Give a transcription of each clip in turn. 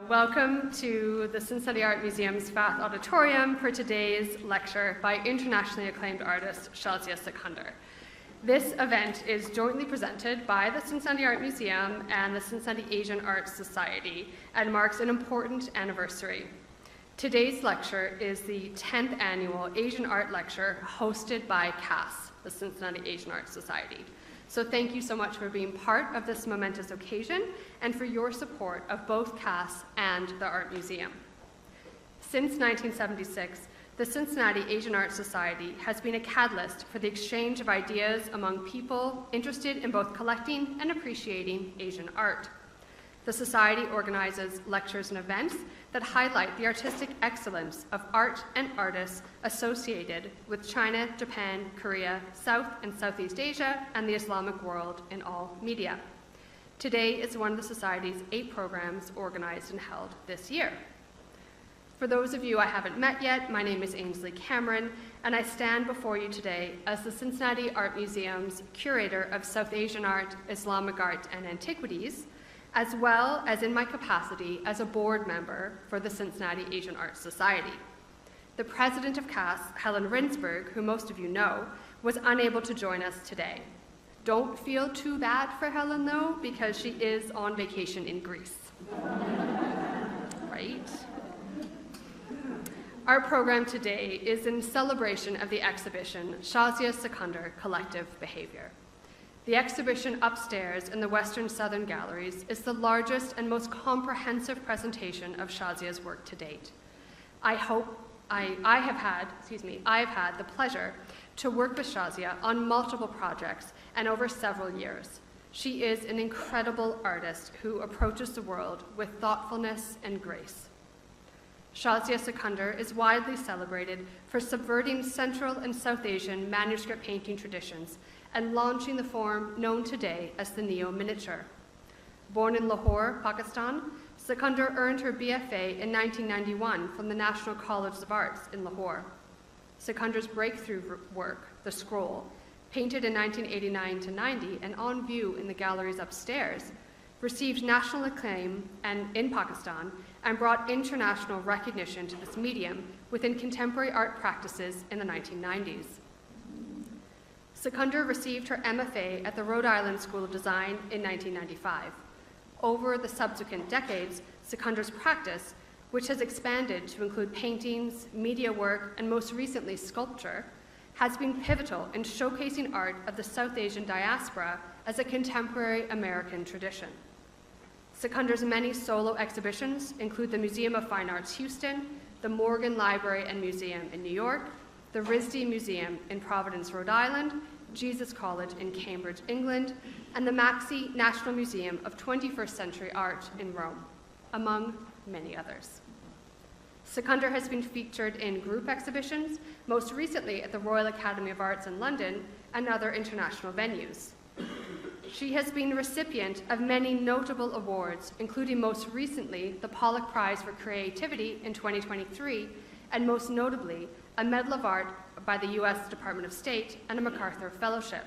Welcome to the Cincinnati Art Museum's Fath Auditorium for today's lecture by internationally acclaimed artist Shahzia Sikander. This event is jointly presented by the Cincinnati Art Museum and the Cincinnati Asian Art Society and marks an important anniversary. Today's lecture is the 10th annual Asian Art Lecture hosted by CAS, the Cincinnati Asian Art Society. So thank you so much for being part of this momentous occasion and for your support of both CAS and the Art Museum. Since 1976, the Cincinnati Asian Art Society has been a catalyst for the exchange of ideas among people interested in both collecting and appreciating Asian art. The Society organizes lectures and events that highlight the artistic excellence of art and artists associated with China, Japan, Korea, South and Southeast Asia, and the Islamic world in all media. Today is one of the Society's 8 programs organized and held this year. For those of you I haven't met yet, my name is Ainsley Cameron, and I stand before you today as the Cincinnati Art Museum's Curator of South Asian Art, Islamic Art, and Antiquities, as well as in my capacity as a board member for the Cincinnati Asian Art Society. The president of CAS, Helen Rinsberg, who most of you know, was unable to join us today. Don't feel too bad for Helen, though, because she is on vacation in Greece. Right? Our program today is in celebration of the exhibition Shahzia Sikander, Collective Behavior. The exhibition upstairs in the Western Southern Galleries is the largest and most comprehensive presentation of Shahzia's work to date. I have had the pleasure to work with Shahzia on multiple projects and over several years. She is an incredible artist who approaches the world with thoughtfulness and grace. Shahzia Sikander is widely celebrated for subverting Central and South Asian manuscript painting traditions and launching the form known today as the neo-miniature. Born in Lahore, Pakistan, Sikander earned her BFA in 1991 from the National College of Arts in Lahore. Sikander's breakthrough work, The Scroll, painted in 1989 to 90 and on view in the galleries upstairs, received national acclaim in Pakistan and brought international recognition to this medium within contemporary art practices in the 1990s. Sikander received her MFA at the Rhode Island School of Design in 1995. Over the subsequent decades, Sikander's practice, which has expanded to include paintings, media work, and most recently sculpture, has been pivotal in showcasing art of the South Asian diaspora as a contemporary American tradition. Sikander's many solo exhibitions include the Museum of Fine Arts Houston, the Morgan Library and Museum in New York, the RISD Museum in Providence, Rhode Island, Jesus College in Cambridge, England, and the Maxey National Museum of 21st Century Art in Rome, among many others. Sikander has been featured in group exhibitions, most recently at the Royal Academy of Arts in London and other international venues. She has been the recipient of many notable awards, including most recently the Pollock Prize for Creativity in 2023, and most notably, a Medal of Art by the US Department of State and a MacArthur Fellowship.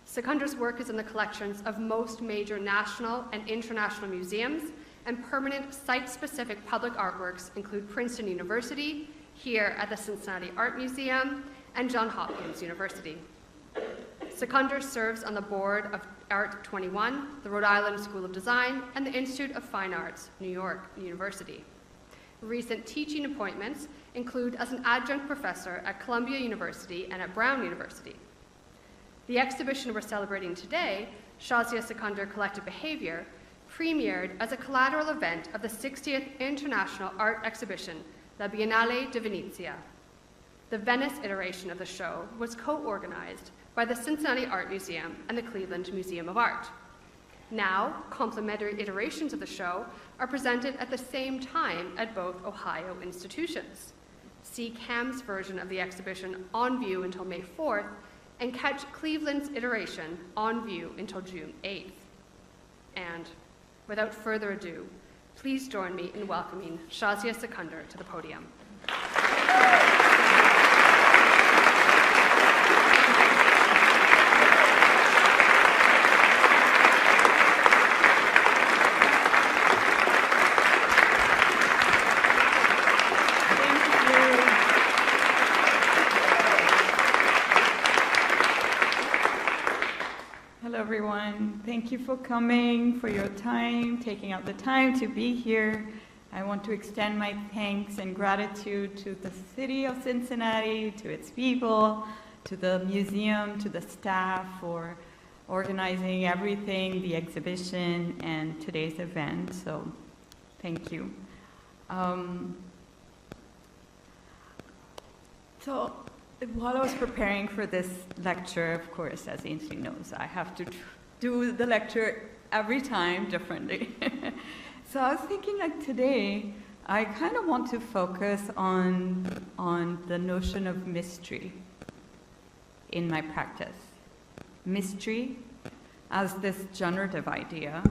Sikander's work is in the collections of most major national and international museums, and permanent site-specific public artworks include Princeton University, here at the Cincinnati Art Museum, and Johns Hopkins University. Sikander serves on the board of Art 21, the Rhode Island School of Design, and the Institute of Fine Arts, New York University. Recent teaching appointments include as an adjunct professor at Columbia University and at Brown University. The exhibition we're celebrating today, Shahzia Sikander Collective Behavior, premiered as a collateral event of the 60th International Art Exhibition, La Biennale di Venezia. The Venice iteration of the show was co-organized by the Cincinnati Art Museum and the Cleveland Museum of Art. Now, complementary iterations of the show are presented at the same time at both Ohio institutions. See CAM's version of the exhibition on view until May 4th, and catch Cleveland's iteration on view until June 8th. And without further ado, please join me in welcoming Shahzia Sikander to the podium. thank you for coming, for your time, taking out the time to be here. I want to extend my thanks and gratitude to the city of Cincinnati, to its people, to the museum, to the staff for organizing everything, the exhibition, and today's event. So, thank you. So, while I was preparing for this lecture, of course, as Ainsley knows, I have to do the lecture every time differently. So I was thinking, like, today, I kind of want to focus on the notion of mystery in my practice. Mystery as this generative idea,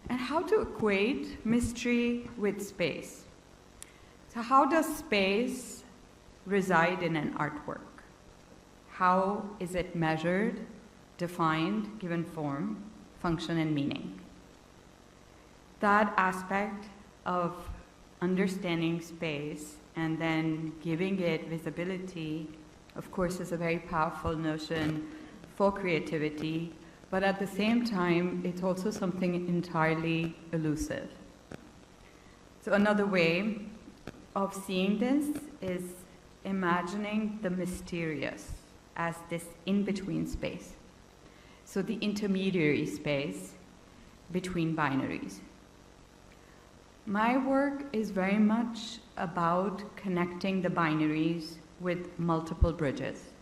and how to equate mystery with space. So how does space reside in an artwork? How is it measured, defined, given form, function, and meaning? That aspect of understanding space and then giving it visibility, of course, is a very powerful notion for creativity, but at the same time, it's also something entirely elusive. So another way of seeing this is imagining the mysterious as this in-between space. So the intermediary space between binaries. My work is very much about connecting the binaries with multiple bridges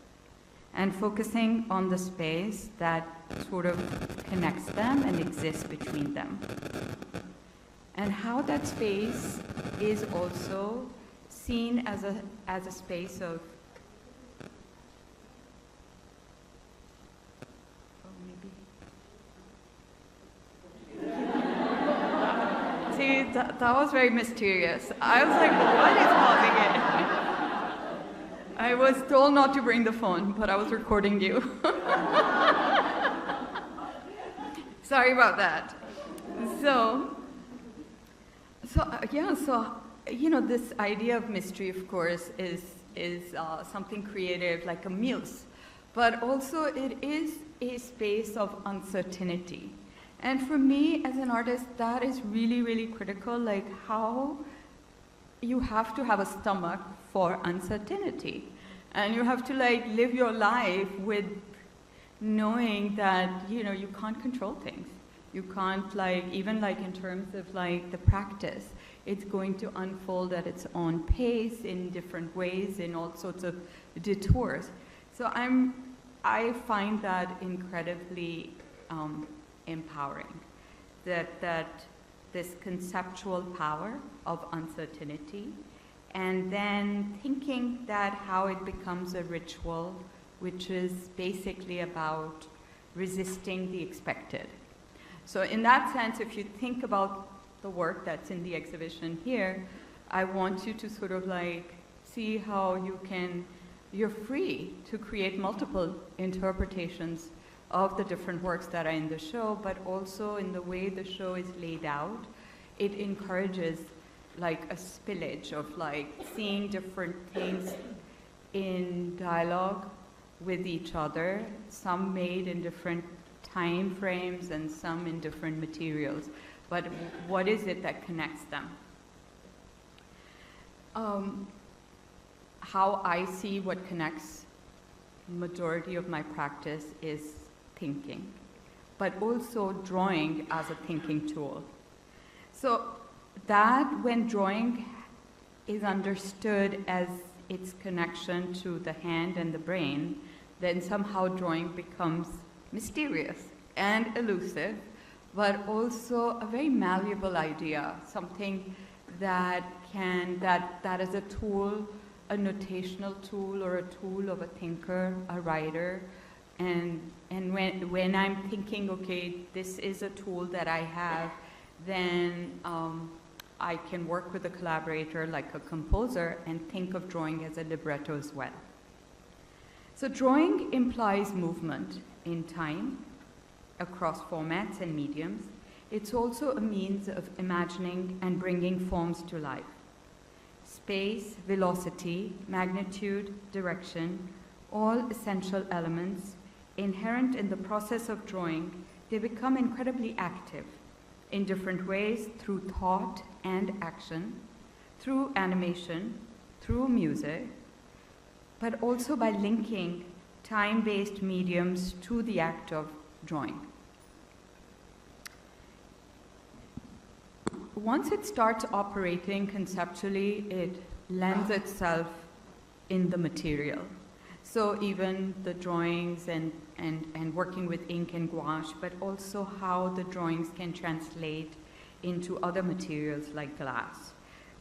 and focusing on the space that sort of connects them and exists between them. And how that space is also seen as a space of See, that was very mysterious. I was like, what is causing it? I was told not to bring the phone, but I was recording you. Sorry about that. So you know, this idea of mystery, of course, is something creative, like a muse, but also it is a space of uncertainty. And for me, as an artist, that is really, really critical, like how you have to have a stomach for uncertainty. And you have to like live your life with knowing that, you know, you can't control things. You can't like, even like in terms of like the practice, it's going to unfold at its own pace in different ways, in all sorts of detours. So I find that incredibly empowering, that this conceptual power of uncertainty, and then thinking that how it becomes a ritual, which is basically about resisting the expected. So in that sense, if you think about the work that's in the exhibition here, I want you to sort of like see how you're free to create multiple interpretations of the different works that are in the show, but also in the way the show is laid out, it encourages like a spillage of like seeing different things in dialogue with each other, some made in different time frames and some in different materials. But what is it that connects them? How I see what connects majority of my practice is thinking, but also drawing as a thinking tool. So that when drawing is understood as its connection to the hand and the brain, then somehow drawing becomes mysterious and elusive, but also a very malleable idea, something that is a tool, a notational tool, or a tool of a thinker, a writer. And when I'm thinking, okay, this is a tool that I have, then I can work with a collaborator like a composer and think of drawing as a libretto as well. So drawing implies movement in time across formats and mediums. It's also a means of imagining and bringing forms to life. Space, velocity, magnitude, direction, all essential elements inherent in the process of drawing they become incredibly active in different ways through thought and action, through animation, through music, but also by linking time-based mediums to the act of drawing. Once it starts operating conceptually, it lends itself in the material. So even the drawings and working with ink and gouache, but also how the drawings can translate into other materials like glass.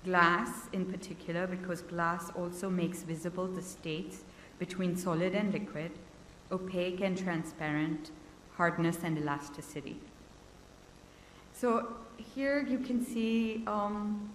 Glass in particular, because glass also makes visible the states between solid and liquid, opaque and transparent, hardness and elasticity. So here you can see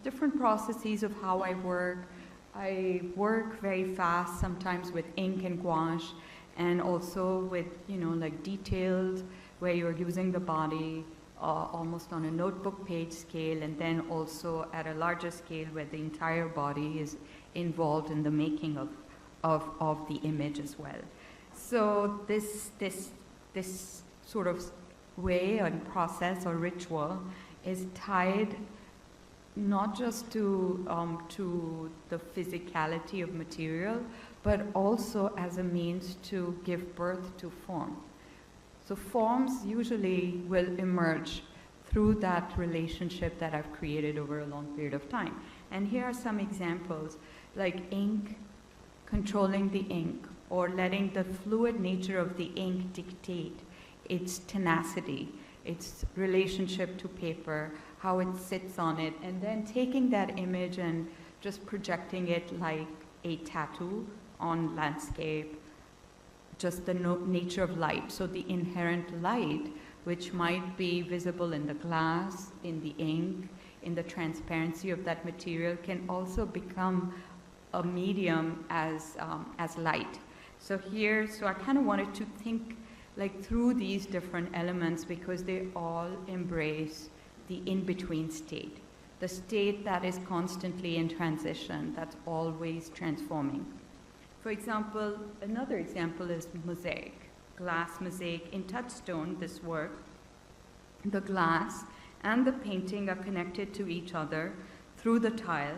different processes of how I work. I work very fast, sometimes with ink and gouache, and also with, like detailed, where you're using the body almost on a notebook page scale, and then also at a larger scale where the entire body is involved in the making of the image as well. So this sort of way and process or ritual is tied not just to the physicality of material, but also as a means to give birth to form. So forms usually will emerge through that relationship that I've created over a long period of time. And here are some examples, like ink, controlling the ink, or letting the fluid nature of the ink dictate its tenacity, its relationship to paper, how it sits on it, and then taking that image and just projecting it like a tattoo on landscape, just the nature of light. So the inherent light, which might be visible in the glass, in the ink, in the transparency of that material, can also become a medium as light. So I kind of wanted to think like through these different elements, because they all embrace the in-between state, the state that is constantly in transition, that's always transforming. For example, another example is mosaic, glass mosaic in touchstone. This work, the glass and the painting are connected to each other through the tile,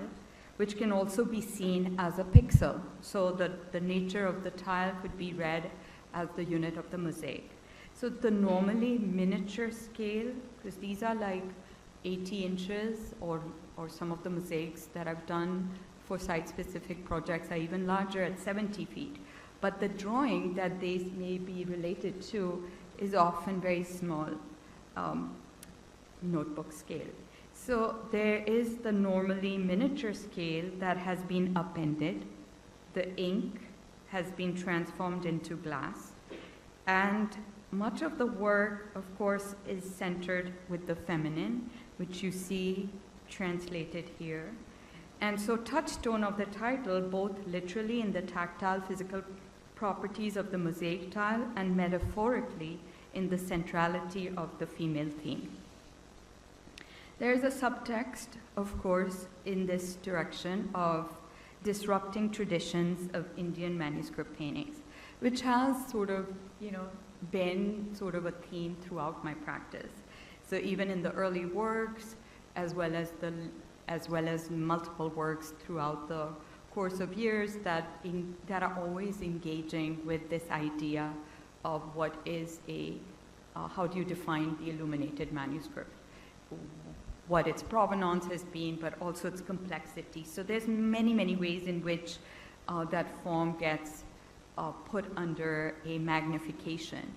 which can also be seen as a pixel. So the nature of the tile could be read as the unit of the mosaic. So the normally miniature scale, because these are like 80 inches, or some of the mosaics that I've done for site-specific projects are even larger at 70 feet. But the drawing that they may be related to is often very small, notebook scale. So there is the normally miniature scale that has been appended. The ink has been transformed into glass. And much of the work, of course, is centered with the feminine, which you see translated here. And so touchstone of the title, both literally in the tactile physical properties of the mosaic tile and metaphorically in the centrality of the female theme. There is a subtext, of course, in this direction of disrupting traditions of Indian manuscript paintings, which has sort of, been sort of a theme throughout my practice. So even in the early works, as well as multiple works throughout the course of years that are always engaging with this idea of what is how do you define the illuminated manuscript, what its provenance has been, but also its complexity. So there's many, many ways in which that form gets put under a magnification,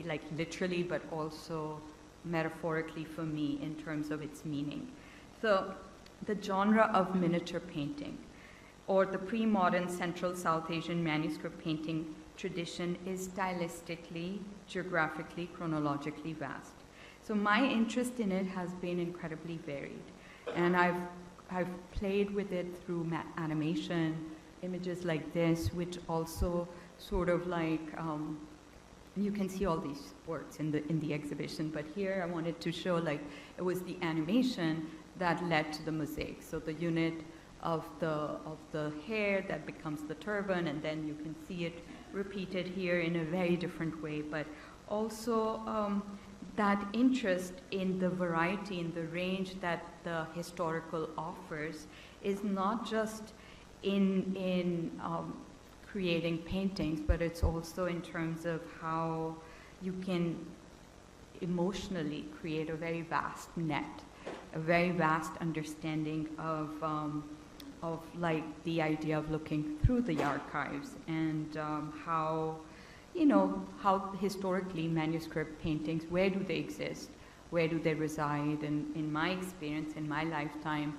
like literally, but also metaphorically for me in terms of its meaning. So the genre of miniature painting, or the pre-modern Central South Asian manuscript painting tradition, is stylistically, geographically, chronologically vast. So my interest in it has been incredibly varied, and I've played with it through animation, images like this, which also sort of like, you can see all these works in the exhibition, but here I wanted to show like it was the animation that led to the mosaic. So the unit of the hair that becomes the turban, and then you can see it repeated here in a very different way, but also that interest in the variety, in the range that the historical offers is not just in creating paintings, but it's also in terms of how you can emotionally create a very vast net, a very vast understanding of like the idea of looking through the archives and how, you know, how historically manuscript paintings, where do they exist, where do they reside? And in my experience, in my lifetime,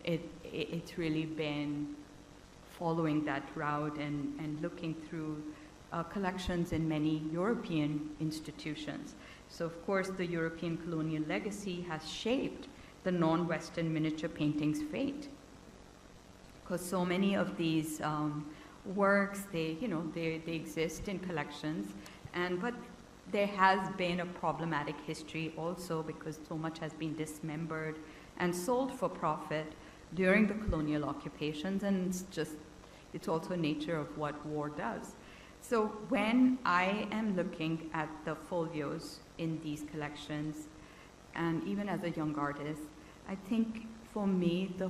it's really been following that route and looking through collections in many European institutions. So of course the European colonial legacy has shaped the non-Western miniature painting's fate. Because so many of these works, they exist in collections, but there has been a problematic history also because so much has been dismembered and sold for profit during the colonial occupations, and it's also nature of what war does. So when I am looking at the folios in these collections, and even as a young artist, I think for me the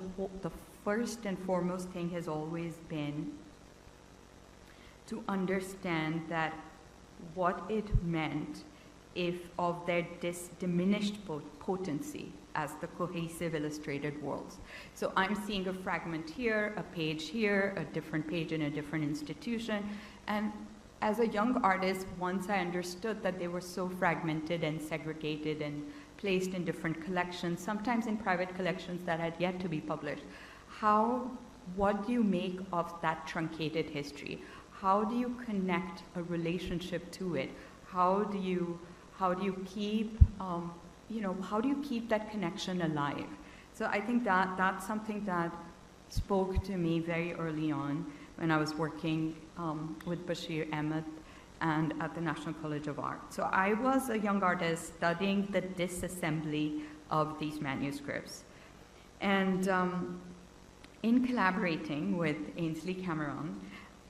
first and foremost thing has always been to understand that what it meant if of their diminished potency as the cohesive illustrated worlds. So I'm seeing a fragment here, a page here, a different page in a different institution, and as a young artist, once I understood that they were so fragmented and segregated and placed in different collections, sometimes in private collections that had yet to be published, what do you make of that truncated history? How do you connect a relationship to it? How do you keep that connection alive? So I think that's something that spoke to me very early on when I was working with Bashir Ahmed and at the National College of Art. So I was a young artist studying the disassembly of these manuscripts. And in collaborating with Ainsley Cameron,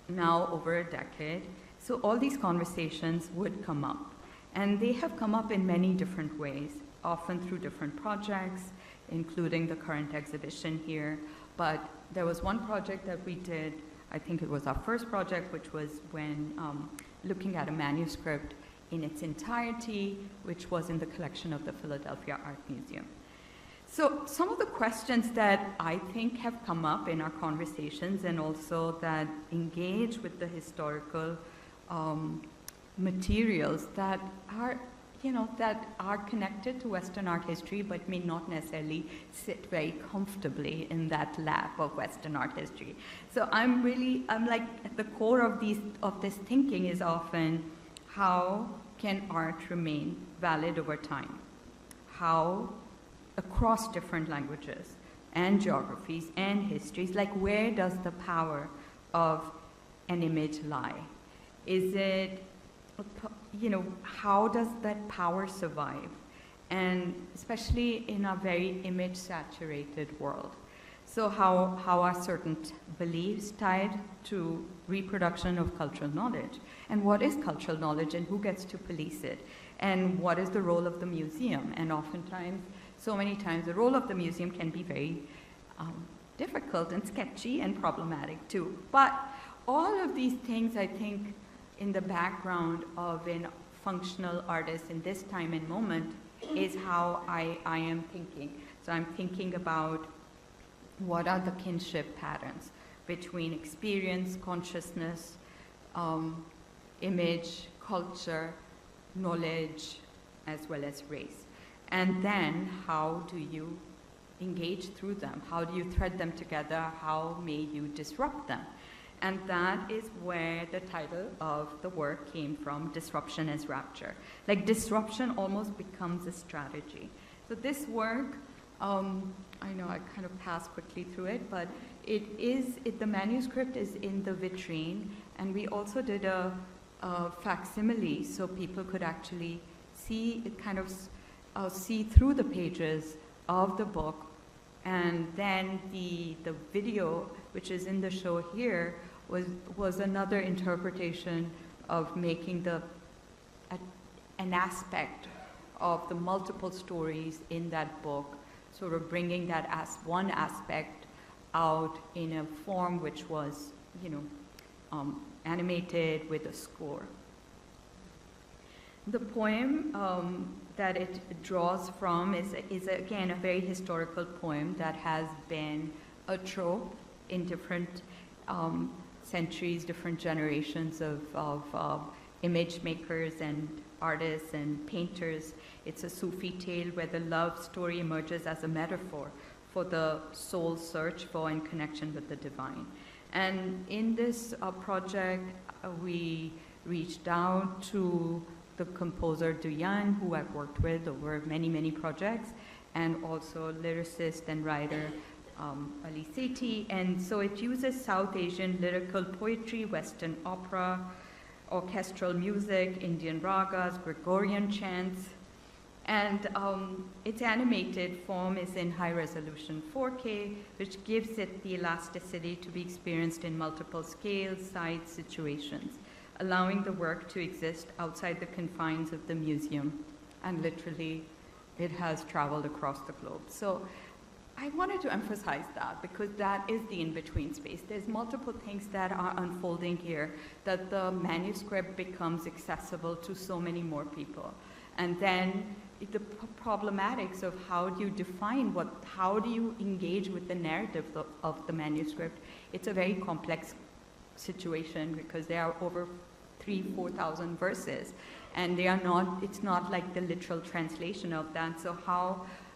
now over a decade, so all these conversations would come up. And they have come up in many different ways, often through different projects, including the current exhibition here. But there was one project that we did, I think it was our first project, which was when looking at a manuscript in its entirety, which was in the collection of the Philadelphia Art Museum. So some of the questions that I think have come up in our conversations and also that engage with the historical materials that are connected to Western art history but may not necessarily sit very comfortably in that lap of Western art history. So I'm like at the core of this thinking is often how can art remain valid over time? How across different languages and geographies and histories, like where does the power of an image lie? Is it, how does that power survive? And especially in a very image-saturated world. So how are certain beliefs tied to reproduction of cultural knowledge? And what is cultural knowledge and who gets to police it? And what is the role of the museum? And oftentimes, so many times, the role of the museum can be very difficult and sketchy and problematic too. But all of these things, I think, in the background of a functional artist in this time and moment is how I am thinking. So I'm thinking about what are the kinship patterns between experience, consciousness, image, culture, knowledge, as well as race. And then how do you engage through them? How do you thread them together? How may you disrupt them? And that is where the title of the work came from, Disruption as Rapture. Like disruption almost becomes a strategy. So this work, I know I kind of passed quickly through it, but the manuscript is in the vitrine, and we also did a facsimile so people could actually see it kind of see through the pages of the book. And then the video, which is in the show here, was another interpretation of making an aspect of the multiple stories in that book, sort of bringing that as one aspect out in a form which was, animated with a score. The poem that it draws from is again a very historical poem that has been a trope in different centuries, different generations of image makers and artists and painters. It's a Sufi tale where the love story emerges as a metaphor for the soul search for and connection with the divine. And in this project, we reached out to the composer Duyan, who I've worked with over many, many projects, and also lyricist and writer Ali Sethi. And so it uses South Asian lyrical poetry, Western opera, orchestral music, Indian ragas, Gregorian chants, and its animated form is in high resolution 4K, which gives it the elasticity to be experienced in multiple scales, sizes, situations, allowing the work to exist outside the confines of the museum. And literally, it has traveled across the globe. So I wanted to emphasize that because that is the in-between space. There's multiple things that are unfolding here, that the manuscript becomes accessible to so many more people. And then the problematics of how do you define how do you engage with the narrative of the manuscript. It's a very complex situation because there are over 3,000-4,000 verses, and it's not like the literal translation of that. So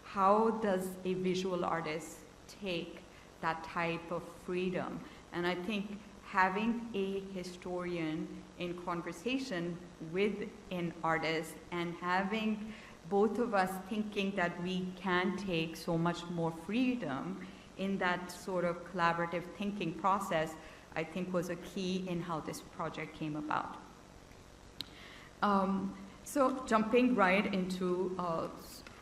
how does a visual artist take that type of freedom? And I think having a historian in conversation with an artist and having both of us thinking that we can take so much more freedom in that sort of collaborative thinking process, I think was a key in how this project came about. So jumping right into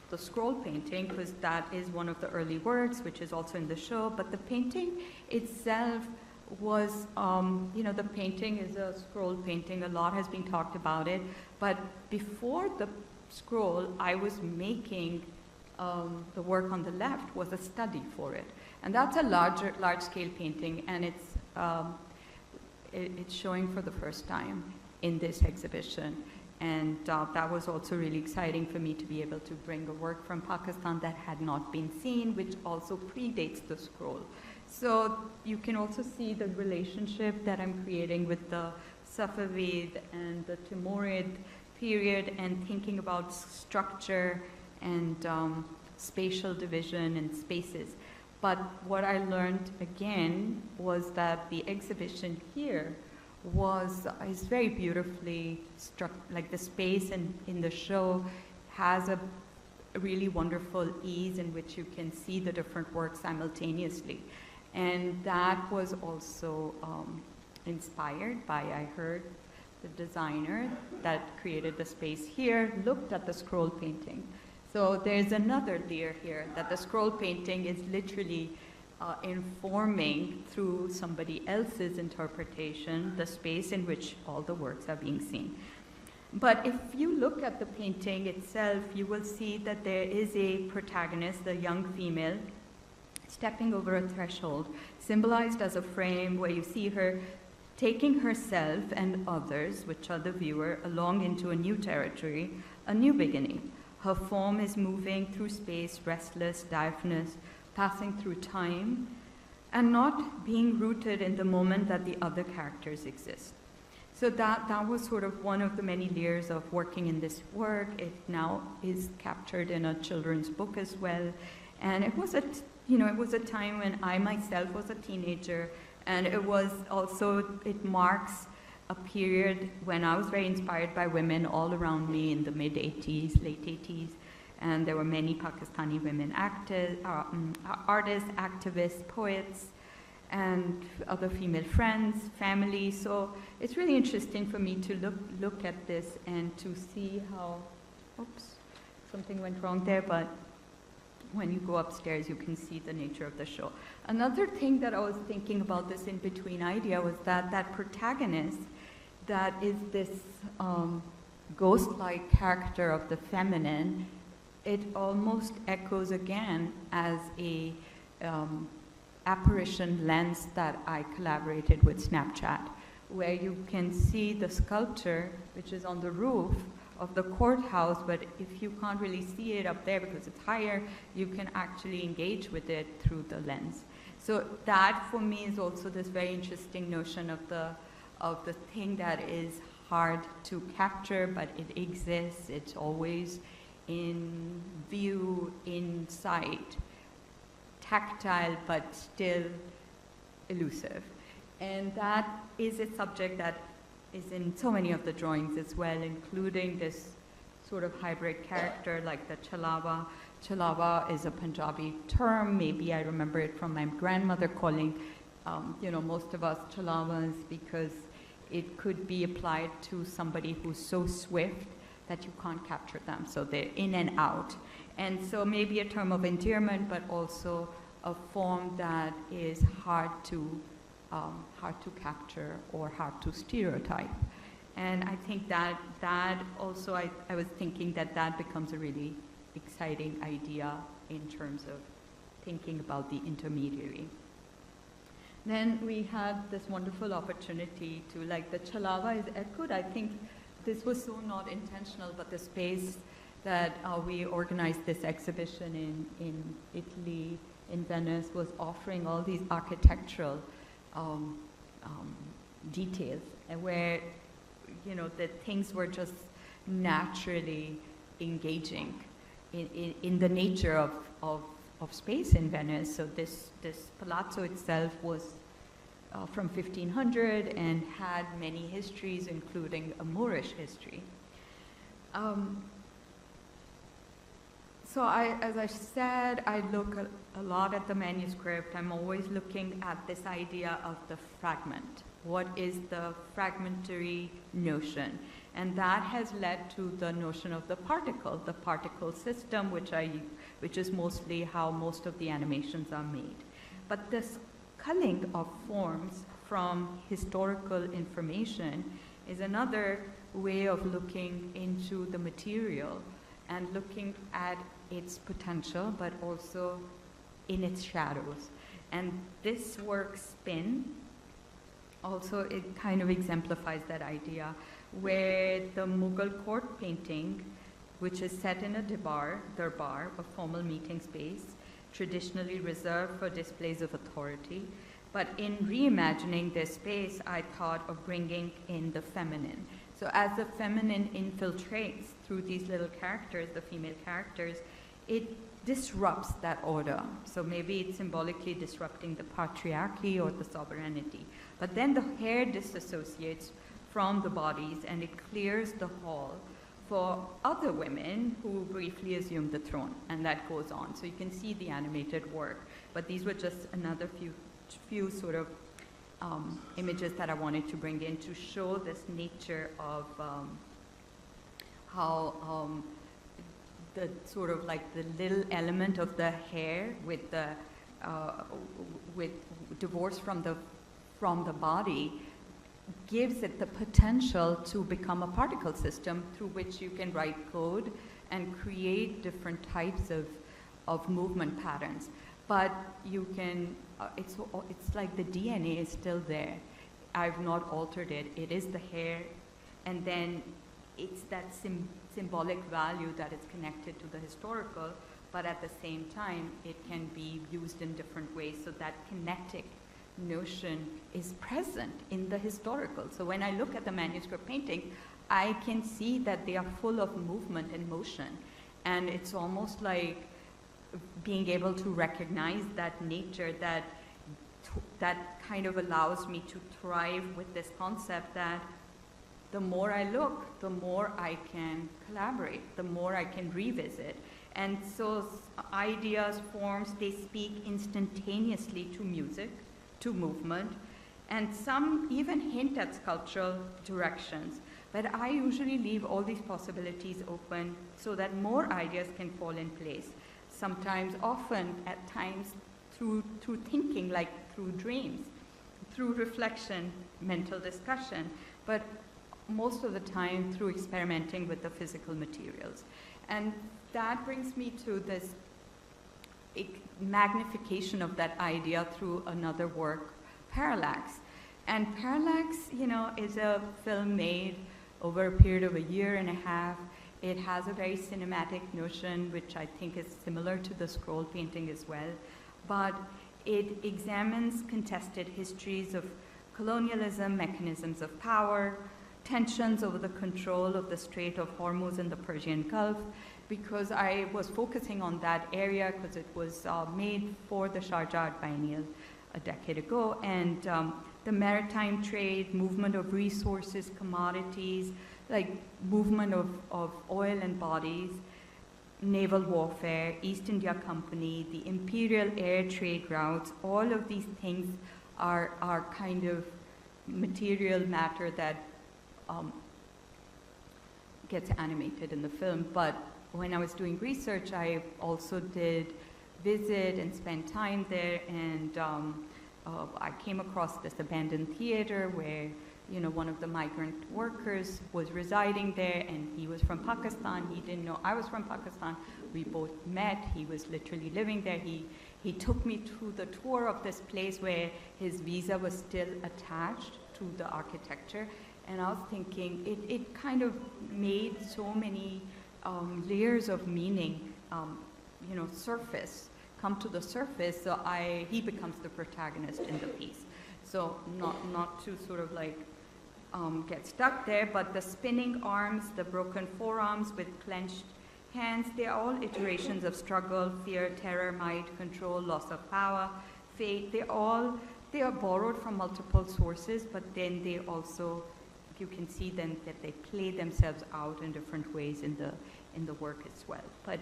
the scroll painting, because that is one of the early works, which is also in the show, but the painting itself was, the painting is a scroll painting. A lot has been talked about it, but before the scroll, I was making the work on the left was a study for it. And that's a large-scale painting, and it's showing for the first time in this exhibition. And that was also really exciting for me to be able to bring a work from Pakistan that had not been seen, which also predates the scroll. So you can also see the relationship that I'm creating with the Safavid and the Timurid period, and thinking about structure and spatial division and spaces. But what I learned again was that the exhibition here is very beautifully struck, like the space in the show has a really wonderful ease in which you can see the different works simultaneously. And that was also inspired by, I heard, the designer that created the space here looked at the scroll painting. So there's another layer here, that the scroll painting is literally informing through somebody else's interpretation the space in which all the works are being seen. But if you look at the painting itself, you will see that there is a protagonist, a young female, stepping over a threshold, symbolized as a frame where you see her taking herself and others, which are the viewer, along into a new territory, a new beginning. Her form is moving through space, restless, diaphanous, passing through time, and not being rooted in the moment that the other characters exist. So that was sort of one of the many layers of working in this work. It now is captured in a children's book as well. And it was a time when I myself was a teenager, and it marks a period when I was very inspired by women all around me in the mid-'80s, late '80s, and there were many Pakistani women artists, activists, poets, and other female friends, family. So it's really interesting for me to look at this and to see how, oops, something went wrong there, but when you go upstairs, you can see the nature of the show. Another thing that I was thinking about this in-between idea was that protagonist that is this ghost-like character of the feminine, it almost echoes again as a apparition lens that I collaborated with Snapchat, where you can see the sculpture, which is on the roof of the courthouse, but if you can't really see it up there because it's higher, you can actually engage with it through the lens. So that, for me, is also this very interesting notion of the thing that is hard to capture, but it exists. It's always in view, in sight, tactile, but still elusive. And that is a subject that is in so many of the drawings as well, including this sort of hybrid character like the chalawa. Chalawa is a Punjabi term. Maybe I remember it from my grandmother calling, most of us chalawas, because it could be applied to somebody who's so swift that you can't capture them. So they're in and out. And so maybe a term of endearment, but also a form that is hard to capture or hard to stereotype. And I think that also, I was thinking that becomes a really exciting idea in terms of thinking about the intermediary. Then we had this wonderful opportunity to, like, the chalawa is echoed. I think this was so not intentional, but the space that we organized this exhibition in Italy, in Venice, was offering all these architectural details, and where, the things were just naturally engaging in the nature of space in Venice. So this palazzo itself was from 1500 and had many histories, including a Moorish history. So as I said, I look a lot at the manuscript. I'm always looking at this idea of the fragment. What is the fragmentary notion? And that has led to the notion of the particle system, which is mostly how most of the animations are made. But this culling of forms from historical information is another way of looking into the material and looking at its potential, but also in its shadows. And this work, Spin, also it kind of exemplifies that idea, where the Mughal court painting, which is set in a darbar, a formal meeting space, traditionally reserved for displays of authority. But in reimagining this space, I thought of bringing in the feminine. So as the feminine infiltrates through these little characters, the female characters, it disrupts that order. So maybe it's symbolically disrupting the patriarchy or the sovereignty. But then the hair disassociates from the bodies, and it clears the hall for other women who briefly assume the throne, and that goes on. So you can see the animated work. But these were just another few sort of images that I wanted to bring in to show this nature of how the sort of like the little element of the hair with the with divorce from the body gives it the potential to become a particle system through which you can write code and create different types of movement patterns. But you can, it's like the DNA is still there. I've not altered it. It is the hair, and then it's that symbolic value that is connected to the historical, but at the same time, it can be used in different ways, so that kinetic notion is present in the historical. So when I look at the manuscript painting, I can see that they are full of movement and motion, and it's almost like being able to recognize that nature that kind of allows me to thrive with this concept that the more I look, the more I can collaborate, the more I can revisit. And so ideas, forms, they speak instantaneously to music, to movement, and some even hint at sculptural directions. But I usually leave all these possibilities open so that more ideas can fall in place. Sometimes, often, at times, through thinking, like through dreams, through reflection, mental discussion. But most of the time through experimenting with the physical materials. And that brings me to this magnification of that idea through another work, Parallax. And Parallax, is a film made over a period of a year and a half. It has a very cinematic notion, which I think is similar to the scroll painting as well. But it examines contested histories of colonialism, mechanisms of power, tensions over the control of the Strait of Hormuz and the Persian Gulf, because I was focusing on that area because it was made for the Shahzia Art Biennale a decade ago, and the maritime trade, movement of resources, commodities, like movement of oil and bodies, naval warfare, East India Company, the imperial air trade routes, all of these things are kind of material matter that gets animated in the film. But when I was doing research, I also did visit and spend time there, and I came across this abandoned theater where one of the migrant workers was residing there, and he was from Pakistan. He didn't know I was from Pakistan. We both met. He was literally living there. He took me to the tour of this place where his visa was still attached to the architecture, and I was thinking it kind of made so many layers of meaning, come to the surface. So he becomes the protagonist in the piece. So not to sort of like get stuck there, but the spinning arms, the broken forearms with clenched hands, they're all iterations of struggle, fear, terror, might, control, loss of power, fate. They are borrowed from multiple sources, but then they also, you can see then that they play themselves out in different ways in the work as well. But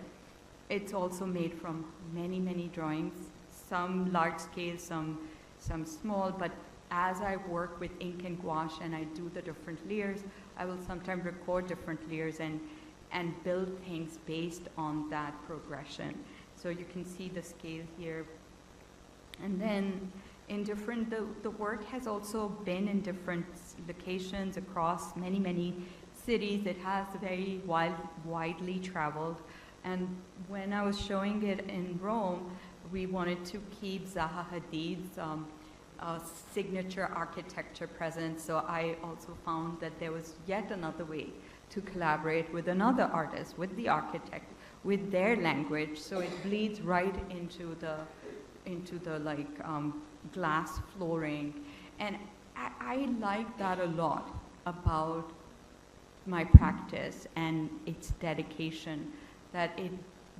it's also made from many, many drawings, some large scale, some small, but as I work with ink and gouache and I do the different layers, I will sometimes record different layers and build things based on that progression. So you can see the scale here. And then in different, the work has also been in different locations across many, many cities. It has very widely traveled. And when I was showing it in Rome, we wanted to keep Zaha Hadid's signature architecture present. So I also found that there was yet another way to collaborate with another artist, with the architect, with their language. So it bleeds right into the like glass flooring. And I like that a lot about my practice and its dedication, that it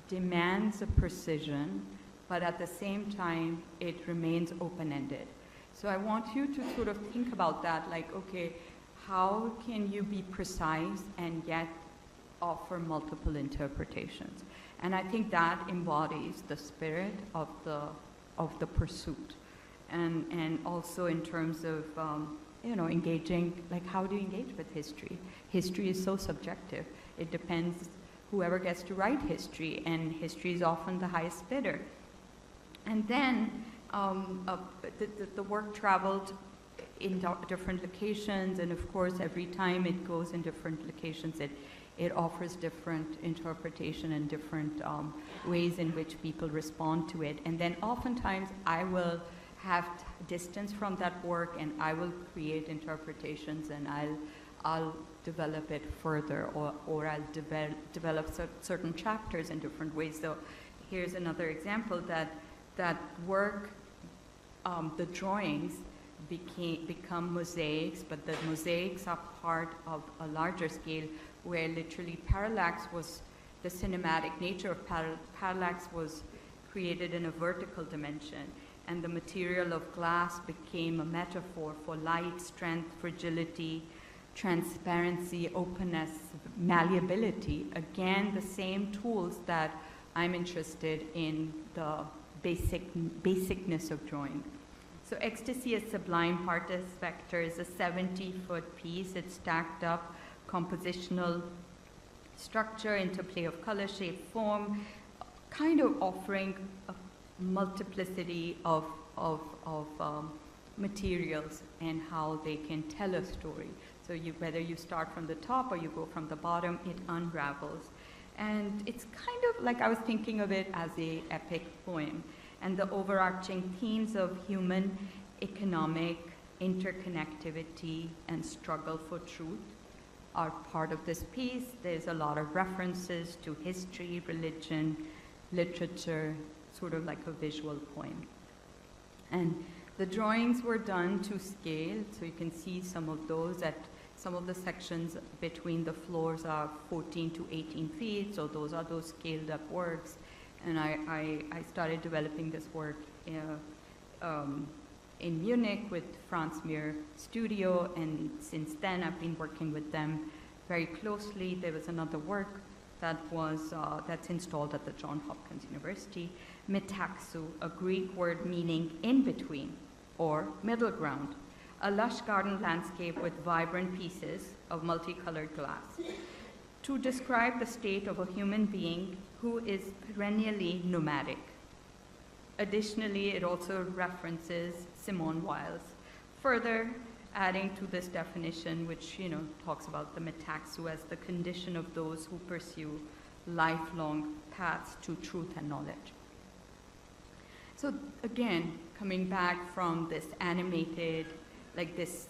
demands a precision, but at the same time, it remains open-ended. So I want you to sort of think about that, like, okay, how can you be precise and yet offer multiple interpretations? And I think that embodies the spirit of the pursuit. And also in terms of, engaging, like how do you engage with history? History is so subjective. It depends whoever gets to write history, and history is often the highest bidder. And then the work traveled in different locations, and of course every time it goes in different locations, it offers different interpretation and different ways in which people respond to it. And then oftentimes I will have distance from that work, and I will create interpretations, and I'll develop it further, or I'll develop certain chapters in different ways. So here's another example that work, the drawings become mosaics, but the mosaics are part of a larger scale where literally parallax was, the cinematic nature of parallax was created in a vertical dimension, and the material of glass became a metaphor for light, strength, fragility, transparency, openness, malleability. Again, the same tools that I'm interested in the basicness of drawing. So Ecstasy is Sublime Heartless Vector is a 70-foot piece. It's stacked up, compositional structure, interplay of color, shape, form, kind of offering a multiplicity of materials and how they can tell a story. So So whether you start from the top or you go from the bottom, it unravels. And it's kind of like I was thinking of it as an epic poem. And the overarching themes of human, economic, interconnectivity, and struggle for truth are part of this piece. There's a lot of references to history, religion, literature, sort of like a visual poem. And the drawings were done to scale, so you can see some of those at some of the sections between the floors are 14 to 18 feet, so those are those scaled up works. And I started developing this work in Munich with Franz Mir Studio, and since then I've been working with them very closely. There was another work that was that's installed at the Johns Hopkins University, metaxou, a Greek word meaning in between or middle ground, a lush garden landscape with vibrant pieces of multicolored glass to describe the state of a human being who is perennially nomadic. Additionally, it also references Simone Weil's, further adding to this definition, which talks about the metaxou as the condition of those who pursue lifelong paths to truth and knowledge. So again, coming back from this animated, like this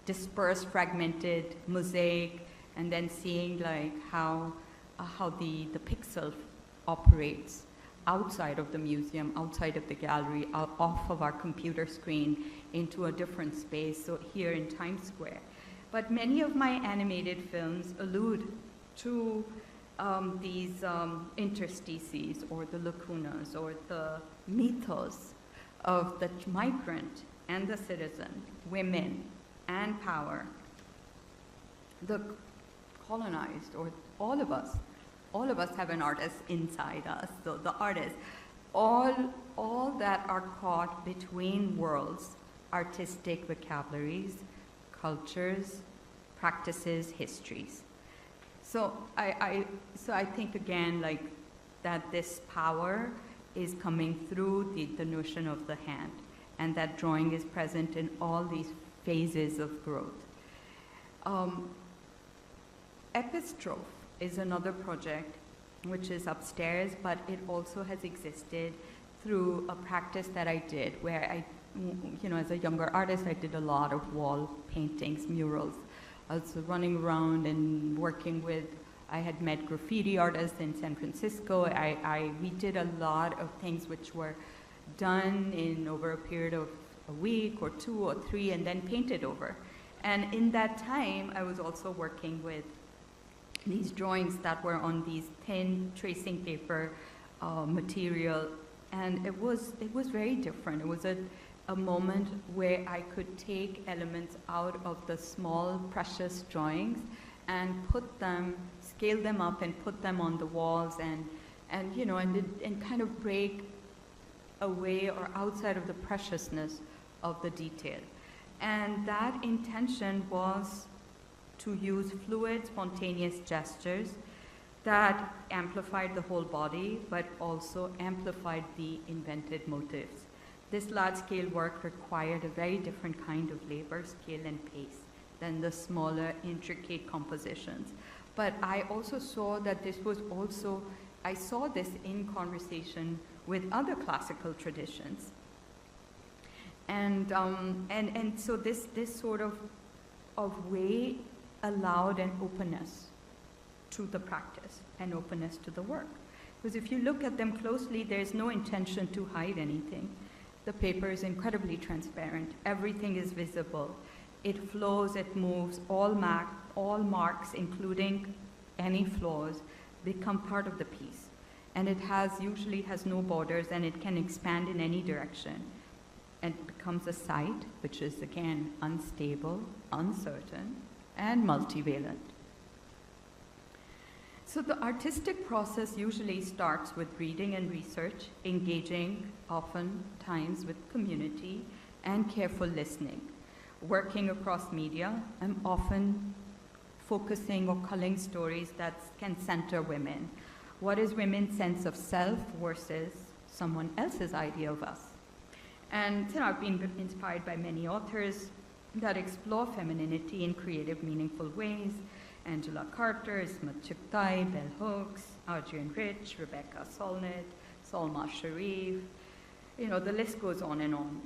dispersed, fragmented mosaic, and then seeing like how the pixel operates outside of the museum, outside of the gallery, off of our computer screen into a different space, so here in Times Square. But many of my animated films allude to these interstices or the lacunas or the mythos of the migrant and the citizen, women and power, the colonized, or all of us have an artist inside us. So the artists, all that are caught between worlds, artistic vocabularies, cultures, practices, histories. So I think again like that this power is coming through the notion of the hand, and that drawing is present in all these phases of growth. Epistrophe is another project which is upstairs, but it also has existed through a practice that I did where I, as a younger artist, I did a lot of wall paintings, murals. I was running around and working with, I had met graffiti artists in San Francisco. We did a lot of things which were done in over a period of a week or 2 or 3 and then painted over. And in that time, I was also working with these drawings that were on these thin tracing paper material, and it was very different. It was a moment where I could take elements out of the small precious drawings and put them, scale them up and put them on the walls and kind of break away or outside of the preciousness of the detail. And that intention was to use fluid, spontaneous gestures that amplified the whole body, but also amplified the invented motives. This large-scale work required a very different kind of labor, scale, and pace than the smaller, intricate compositions. But I also saw that this was also, I saw this in conversation with other classical traditions. And so this sort of way allowed an openness to the practice and openness to the work. Because if you look at them closely, there's no intention to hide anything. The paper is incredibly transparent. Everything is visible. It flows, it moves. All marks, including any flaws, become part of the piece. And it usually has no borders, and it can expand in any direction. And it becomes a site, which is, again, unstable, uncertain, and multivalent. So the artistic process usually starts with reading and research, engaging oftentimes with community, and careful listening. Working across media, I'm often focusing or culling stories that can center women. What is women's sense of self versus someone else's idea of us? And I've been inspired by many authors, that explore femininity in creative, meaningful ways. Angela Carter, Ismat Chugtai, Bell Hooks, Adrienne Rich, Rebecca Solnit, Salma Sharif, the list goes on and on.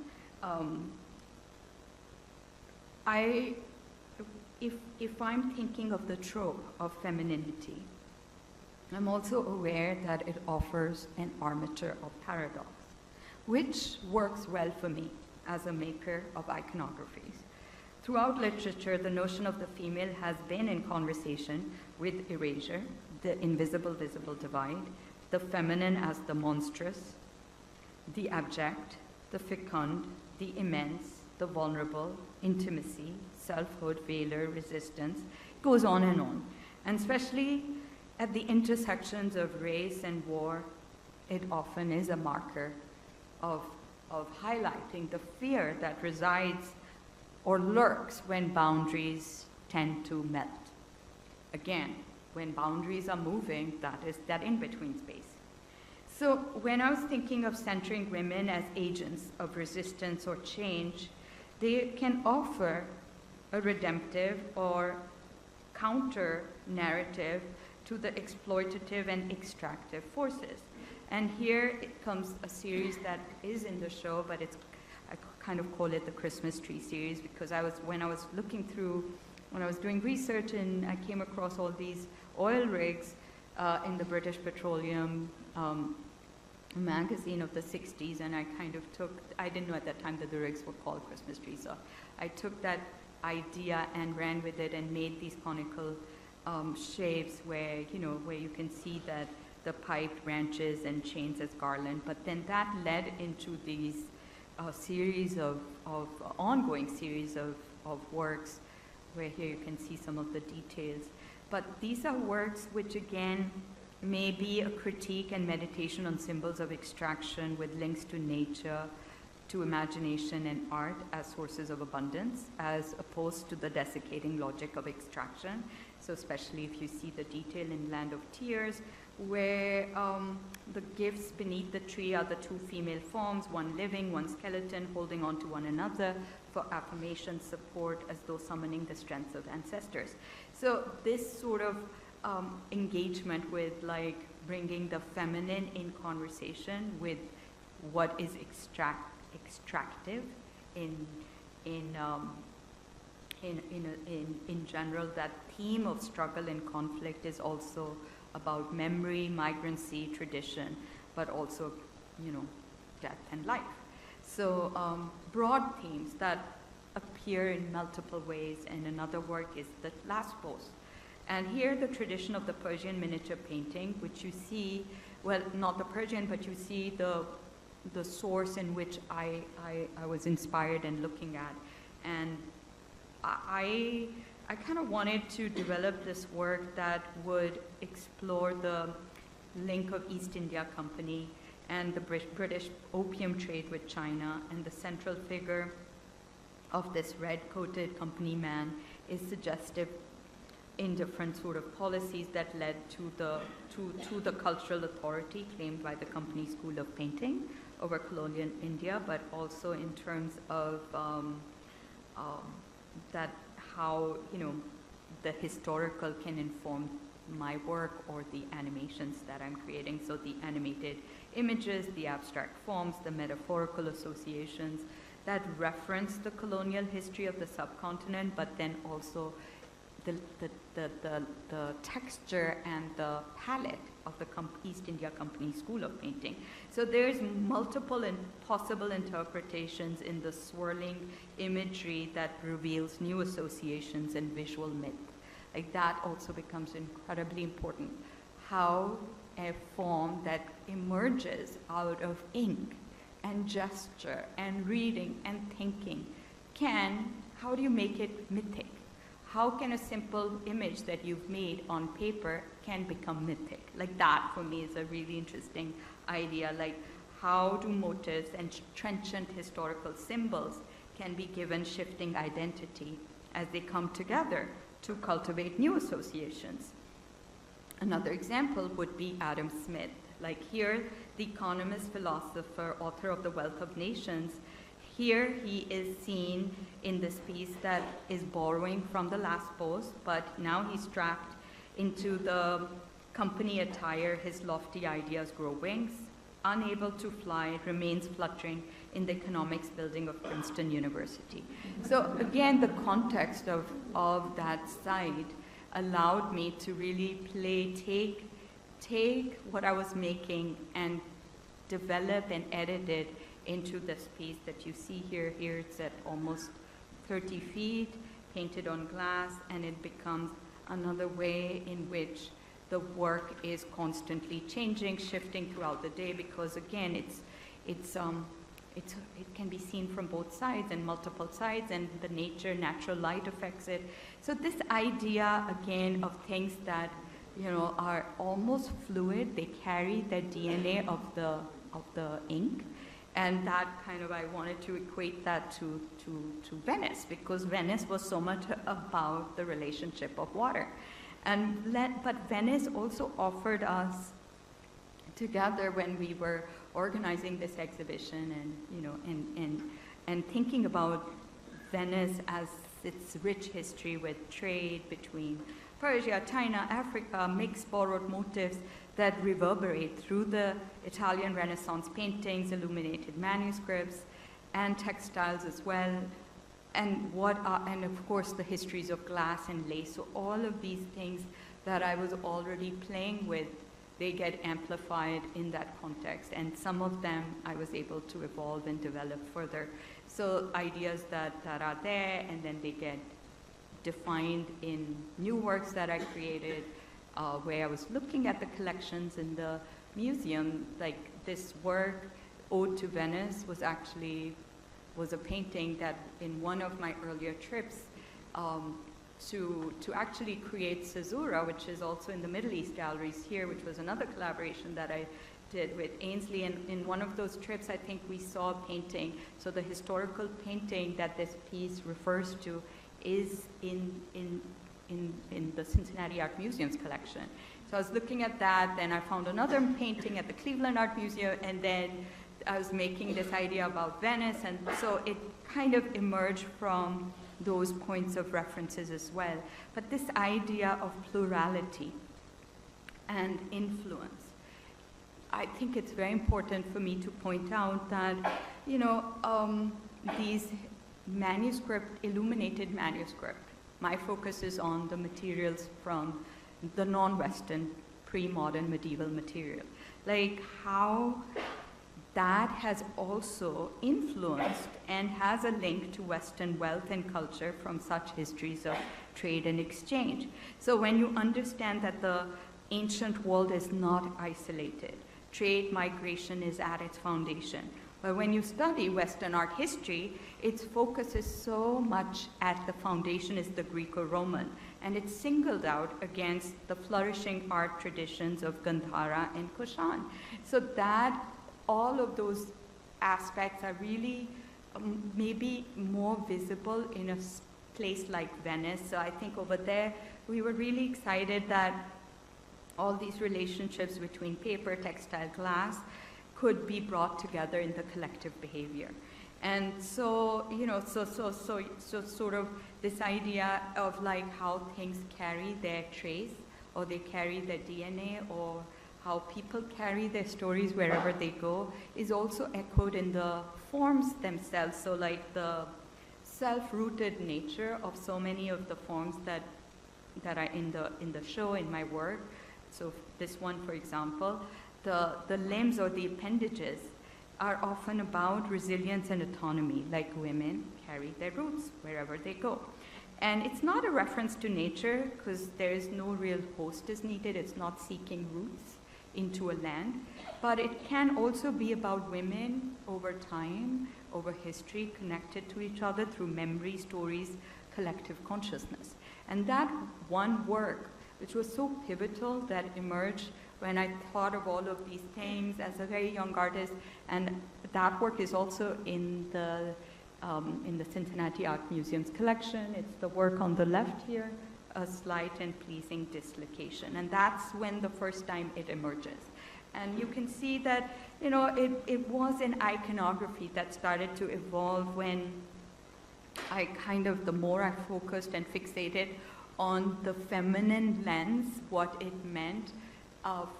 If I'm thinking of the trope of femininity, I'm also aware that it offers an armature of paradox, which works well for me as a maker of iconographies. Throughout literature, the notion of the female has been in conversation with erasure, the invisible-visible divide, the feminine as the monstrous, the abject, the fecund, the immense, the vulnerable, intimacy, selfhood, veiler, resistance, goes on. And especially at the intersections of race and war, it often is a marker of highlighting the fear that resides or lurks when boundaries tend to melt. Again, when boundaries are moving, that is that in-between space. So when I was thinking of centering women as agents of resistance or change, they can offer a redemptive or counter narrative to the exploitative and extractive forces. And here it comes a series that is in the show, but I kind of call it the Christmas tree series, because when I was doing research, and I came across all these oil rigs in the British Petroleum magazine of the 60s, and I didn't know at that time that the rigs were called Christmas trees, so I took that idea and ran with it and made these conical shapes where you can see that the piped branches and chains as garland, but then that led into these ongoing series of works, where here you can see some of the details. But these are works which again may be a critique and meditation on symbols of extraction with links to nature, to imagination and art as sources of abundance, as opposed to the desiccating logic of extraction. So especially if you see the detail in Land of Tears, where the gifts beneath the tree are the two female forms, one living, one skeleton, holding on to one another for affirmation, support, as though summoning the strength of ancestors. So this sort of engagement with bringing the feminine in conversation with what is extractive in general, that theme of struggle and conflict is also about memory, migrancy, tradition, but also, death and life. So broad themes that appear in multiple ways, and another work is the last post. And here the tradition of the Persian miniature painting, which you see, well, not the Persian, but you see the source in which I was inspired and looking at. And I kind of wanted to develop this work that would explore the link of East India Company and the British opium trade with China, and the central figure of this red-coated company man is suggestive in different sort of policies that led to the cultural authority claimed by the company school of painting over colonial India, but also in terms of that how the historical can inform my work or the animations that I'm creating. So the animated images, the abstract forms, the metaphorical associations that reference the colonial history of the subcontinent, but then also the texture and the palette of the East India Company School of Painting. So there's multiple and possible interpretations in the swirling imagery that reveals new associations and visual myth. Like that also becomes incredibly important. How a form that emerges out of ink and gesture and reading and thinking how do you make it mythic? How can a simple image that you've made on paper can become mythic? Like that, for me, is a really interesting idea. Like, how do motifs and trenchant historical symbols can be given shifting identity as they come together to cultivate new associations? Another example would be Adam Smith. Like here, the economist, philosopher, author of The Wealth of Nations, Here he is seen in this piece that is borrowing from the last pose, but now he's strapped into the company attire. His lofty ideas grow wings. Unable to fly, remains fluttering in the economics building of Princeton University. So again, the context of that site allowed me to really take what I was making and develop and edit it into this piece that you see here. Here it's at almost 30 feet, painted on glass, and it becomes another way in which the work is constantly changing, shifting throughout the day, because again, it can be seen from both sides and multiple sides, and the natural light affects it. So this idea again of things that are almost fluid, they carry the DNA of the ink, and that kind of, I wanted to equate that to Venice, because Venice was so much about the relationship of water. But Venice also offered us together when we were organizing this exhibition and thinking about Venice as its rich history with trade between Persia, China, Africa, mixed borrowed motifs that reverberate through the Italian Renaissance paintings, illuminated manuscripts, and textiles as well. And of course the histories of glass and lace. So all of these things that I was already playing with, they get amplified in that context. And some of them I was able to evolve and develop further. So ideas that are there, and then they get defined in new works that I created, where I was looking at the collections in the museum. Like this work, Ode to Venice, was a painting that in one of my earlier trips to actually create Caesura, which is also in the Middle East galleries here, which was another collaboration that I did with Ainsley. And in one of those trips, I think we saw a painting. So the historical painting that this piece refers to is in the Cincinnati Art Museum's collection. So I was looking at that, then I found another painting at the Cleveland Art Museum, and then I was making this idea about Venice, and so it kind of emerged from those points of references as well. But this idea of plurality and influence, I think it's very important for me to point out that, these illuminated manuscript, my focus is on the materials from the non-Western, pre-modern medieval material. Like how that has also influenced and has a link to Western wealth and culture from such histories of trade and exchange. So when you understand that the ancient world is not isolated, trade migration is at its foundation. But when you study Western art history, its focus is so much at the foundation is the Greco-Roman, and it's singled out against the flourishing art traditions of Gandhara and Kushan. So that all of those aspects are really maybe more visible in a place like Venice. So I think over there, we were really excited that all these relationships between paper, textile, glass could be brought together in the collective behavior. And so, so sort of this idea of like how things carry their trace, or they carry their DNA, or how people carry their stories wherever they go, is also echoed in the forms themselves. So like the self-rooted nature of so many of the forms that are in the show, in my work. So this one, for example, the limbs or the appendages are often about resilience and autonomy, like women carry their roots wherever they go. And it's not a reference to nature, because there is no real host is needed. It's not seeking roots into a land, but it can also be about women over time, over history, connected to each other through memory, stories, collective consciousness. And that one work, which was so pivotal, that emerged when I thought of all of these things as a very young artist, and that work is also in the Cincinnati Art Museum's collection. It's the work on the left here, A Slight and Pleasing Dislocation. And that's when the first time it emerges. And you can see that, it was an iconography that started to evolve when the more I focused and fixated on the feminine lens, what it meant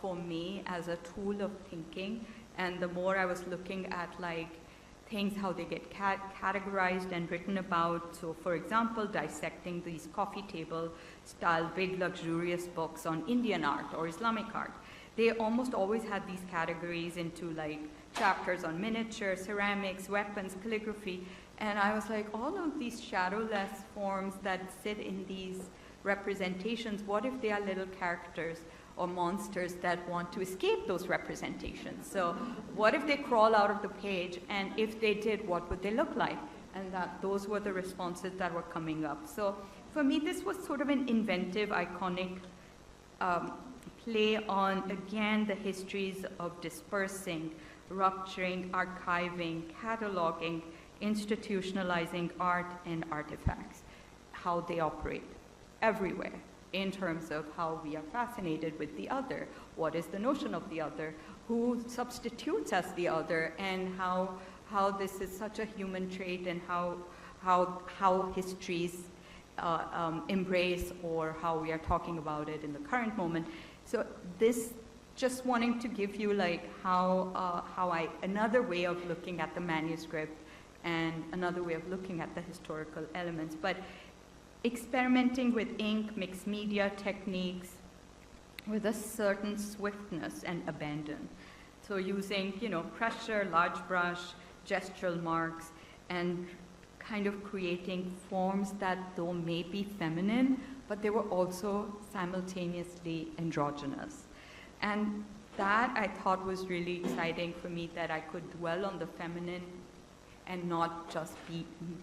for me as a tool of thinking, and the more I was looking at things, how they get categorized and written about. So for example, dissecting these coffee table style big luxurious books on Indian art or Islamic art. They almost always had these categories into chapters on miniature, ceramics, weapons, calligraphy. And I was like, all of these shadowless forms that sit in these representations, what if they are little characters or monsters that want to escape those representations? So what if they crawl out of the page, and if they did, what would they look like? And those were the responses that were coming up. So for me, this was sort of an inventive, iconic play on, again, the histories of dispersing, rupturing, archiving, cataloging, institutionalizing art and artifacts, how they operate everywhere in terms of how we are fascinated with the other, what is the notion of the other, who substitutes as the other, and how this is such a human trait, and how histories embrace, or how we are talking about it in the current moment. So this, just wanting to give you another way of looking at the manuscript and another way of looking at the historical elements. But experimenting with ink, mixed media techniques with a certain swiftness and abandon. So using, pressure, large brush, gestural marks, and kind of creating forms that though may be feminine, but they were also simultaneously androgynous. And that I thought was really exciting for me, that I could dwell on the feminine and not just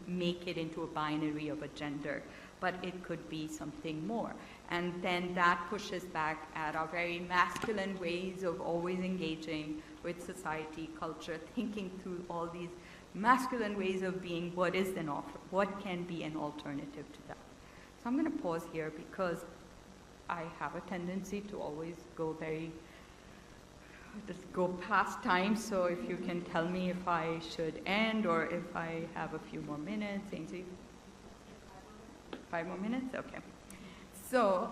make it into a binary of a gender, but it could be something more. And then that pushes back at our very masculine ways of always engaging with society, culture, thinking through all these masculine ways of being, what can be an alternative to that. So I'm going to pause here because I have a tendency to always just go past time, so if you can tell me if I should end or if I have a few more minutes. Ainsley? 5 more minutes? Okay. So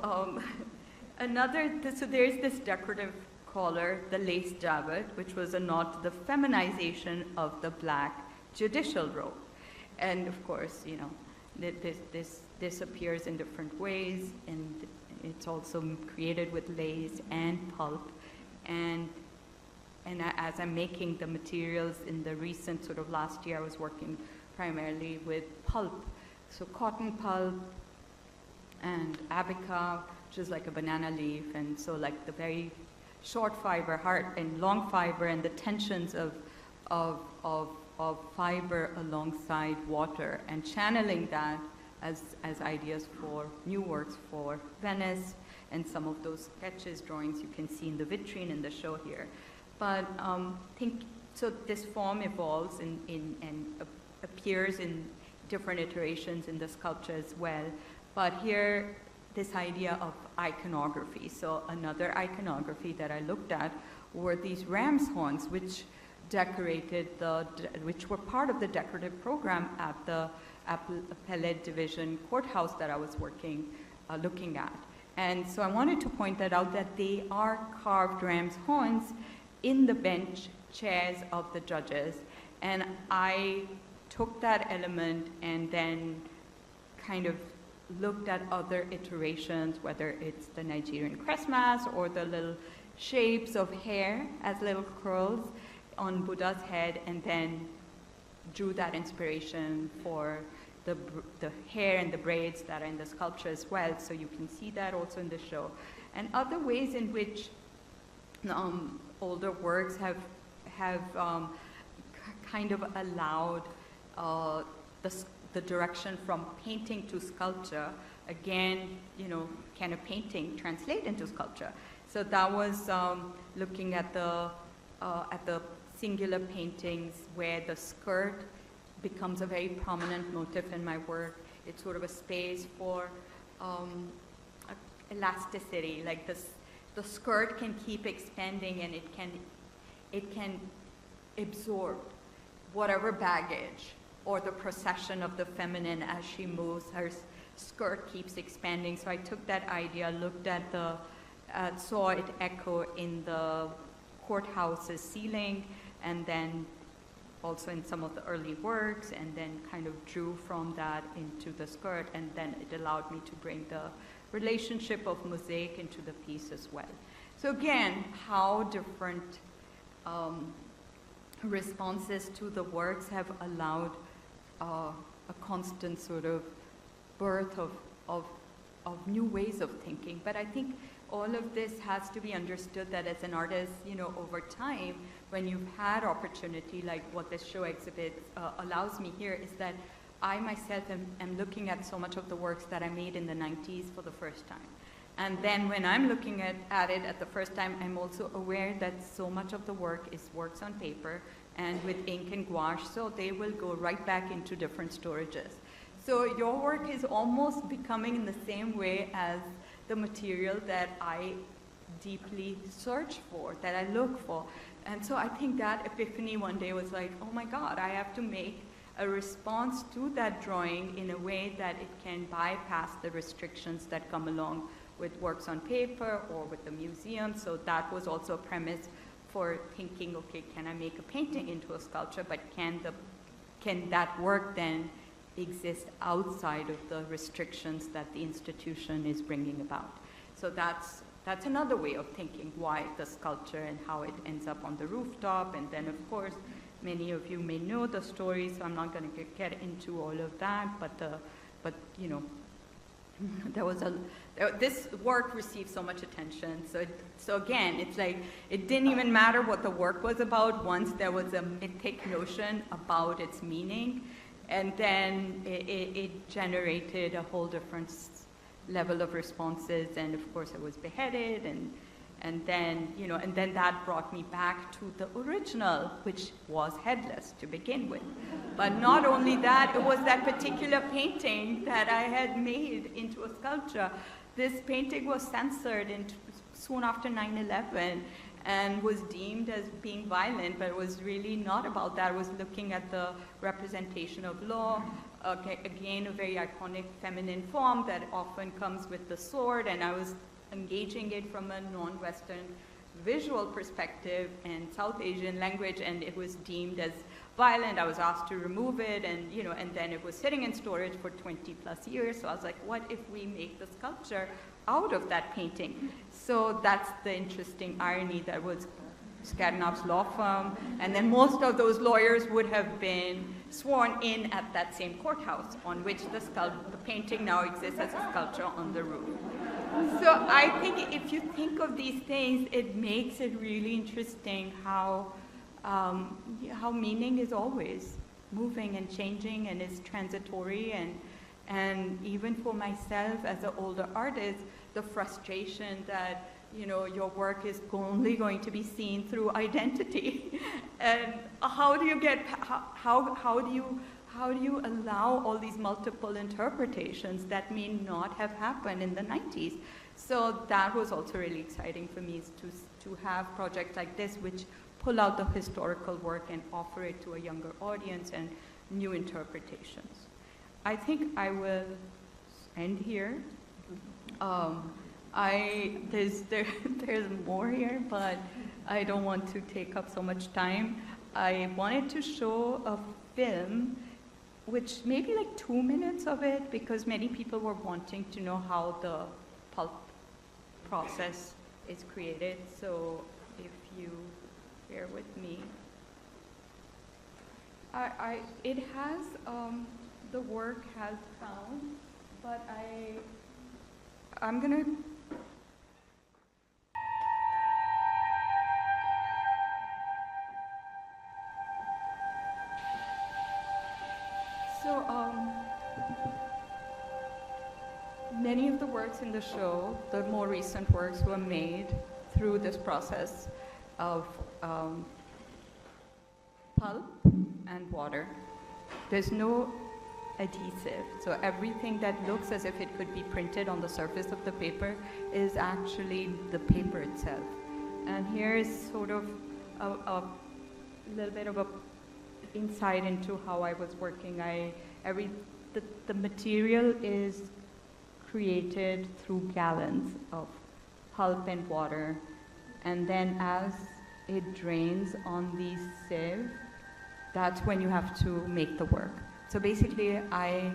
so there's this decorative collar, the lace jabot, which was a nod to the feminization of the black judicial robe. And of course, this appears in different ways, and it's also created with lace and pulp. And as I'm making the materials in the recent sort of last year, I was working primarily with pulp. So cotton pulp and abaca, which is like a banana leaf, and so the very short fiber, hard and long fiber, and the tensions of fiber alongside water, and channeling that as ideas for new works for Venice, and some of those sketches, drawings you can see in the vitrine in the show here. But so this form evolves and appears in different iterations in the sculpture as well. But here, this idea of iconography. So another iconography that I looked at were these ram's horns, which which were part of the decorative program at the Appellate Division courthouse that I was looking at. And so I wanted to point that out, that they are carved ram's horns in the bench chairs of the judges. And I took that element and then kind of looked at other iterations, whether it's the Nigerian Christmas or the little shapes of hair as little curls on Buddha's head, and then drew that inspiration for the hair and the braids that are in the sculpture as well. So you can see that also in the show. And other ways in which older works have kind of allowed the direction from painting to sculpture. Again, can a painting translate into sculpture? So that was looking at the singular paintings where the skirt becomes a very prominent motif in my work. It's sort of a space for elasticity, like the skirt can keep expanding and it can absorb whatever baggage or the procession of the feminine as she moves. Her skirt keeps expanding. So I took that idea, looked at saw it echo in the courthouse's ceiling, and then also in some of the early works, and then kind of drew from that into the skirt, and then it allowed me to bring the relationship of mosaic into the piece as well. So again, how different responses to the works have allowed a constant sort of birth of new ways of thinking. But I think all of this has to be understood that as an artist, over time, when you've had opportunity like what this show exhibits allows me here, is that I myself am looking at so much of the works that I made in the 90s for the first time. And then when I'm looking at it at the first time, I'm also aware that so much of the work is works on paper and with ink and gouache, so they will go right back into different storages. So your work is almost becoming in the same way as the material that I deeply search for, that I look for. And so I think that epiphany one day was like, oh my God, I have to make a response to that drawing in a way that it can bypass the restrictions that come along with works on paper or with the museum. So that was also a premise for thinking, okay, can I make a painting into a sculpture, but can that work then exist outside of the restrictions that the institution is bringing about? So that's another way of thinking why the sculpture and how it ends up on the rooftop. And then, of course, many of you may know the story, so I'm not going to get into all of that. But this work received so much attention. So again, it's like it didn't even matter what the work was about once there was a mythic notion about its meaning. And then it generated a whole different level of responses. And of course, it was beheaded, and then that brought me back to the original, which was headless to begin with. But not only that, it was that particular painting that I had made into a sculpture. This painting was censored soon after 9/11. And was deemed as being violent, but it was really not about that. It was looking at the representation of law, again, a very iconic feminine form that often comes with the sword, and I was engaging it from a non-Western visual perspective and South Asian language, and it was deemed as violent. I was asked to remove it, and then it was sitting in storage for 20 plus years, so I was like, what if we make the sculpture out of that painting? So that's the interesting irony. That was Skaddenav's law firm, and then most of those lawyers would have been sworn in at that same courthouse on which the painting now exists as a sculpture on the roof. So I think if you think of these things, it makes it really interesting how meaning is always moving and changing and is transitory, and even for myself as an older artist, the frustration that your work is only going to be seen through identity, and how do you allow all these multiple interpretations that may not have happened in the 90s? So that was also really exciting for me, is to have projects like this which pull out the historical work and offer it to a younger audience and new interpretations. I think I will end here. There's more here, but I don't want to take up so much time. I wanted to show a film, which maybe like 2 minutes of it, because many people were wanting to know how the pulp process is created. So if you bear with me. It has, the work has sound, but I'm gonna, many of the works in the show, the more recent works, were made through this process of pulp and water. There's no adhesive. So everything that looks as if it could be printed on the surface of the paper is actually the paper itself. And here is sort of a little bit of a insight into how I was working. The material is created through gallons of pulp and water, and then as it drains on the sieve, that's when you have to make the work. So basically, I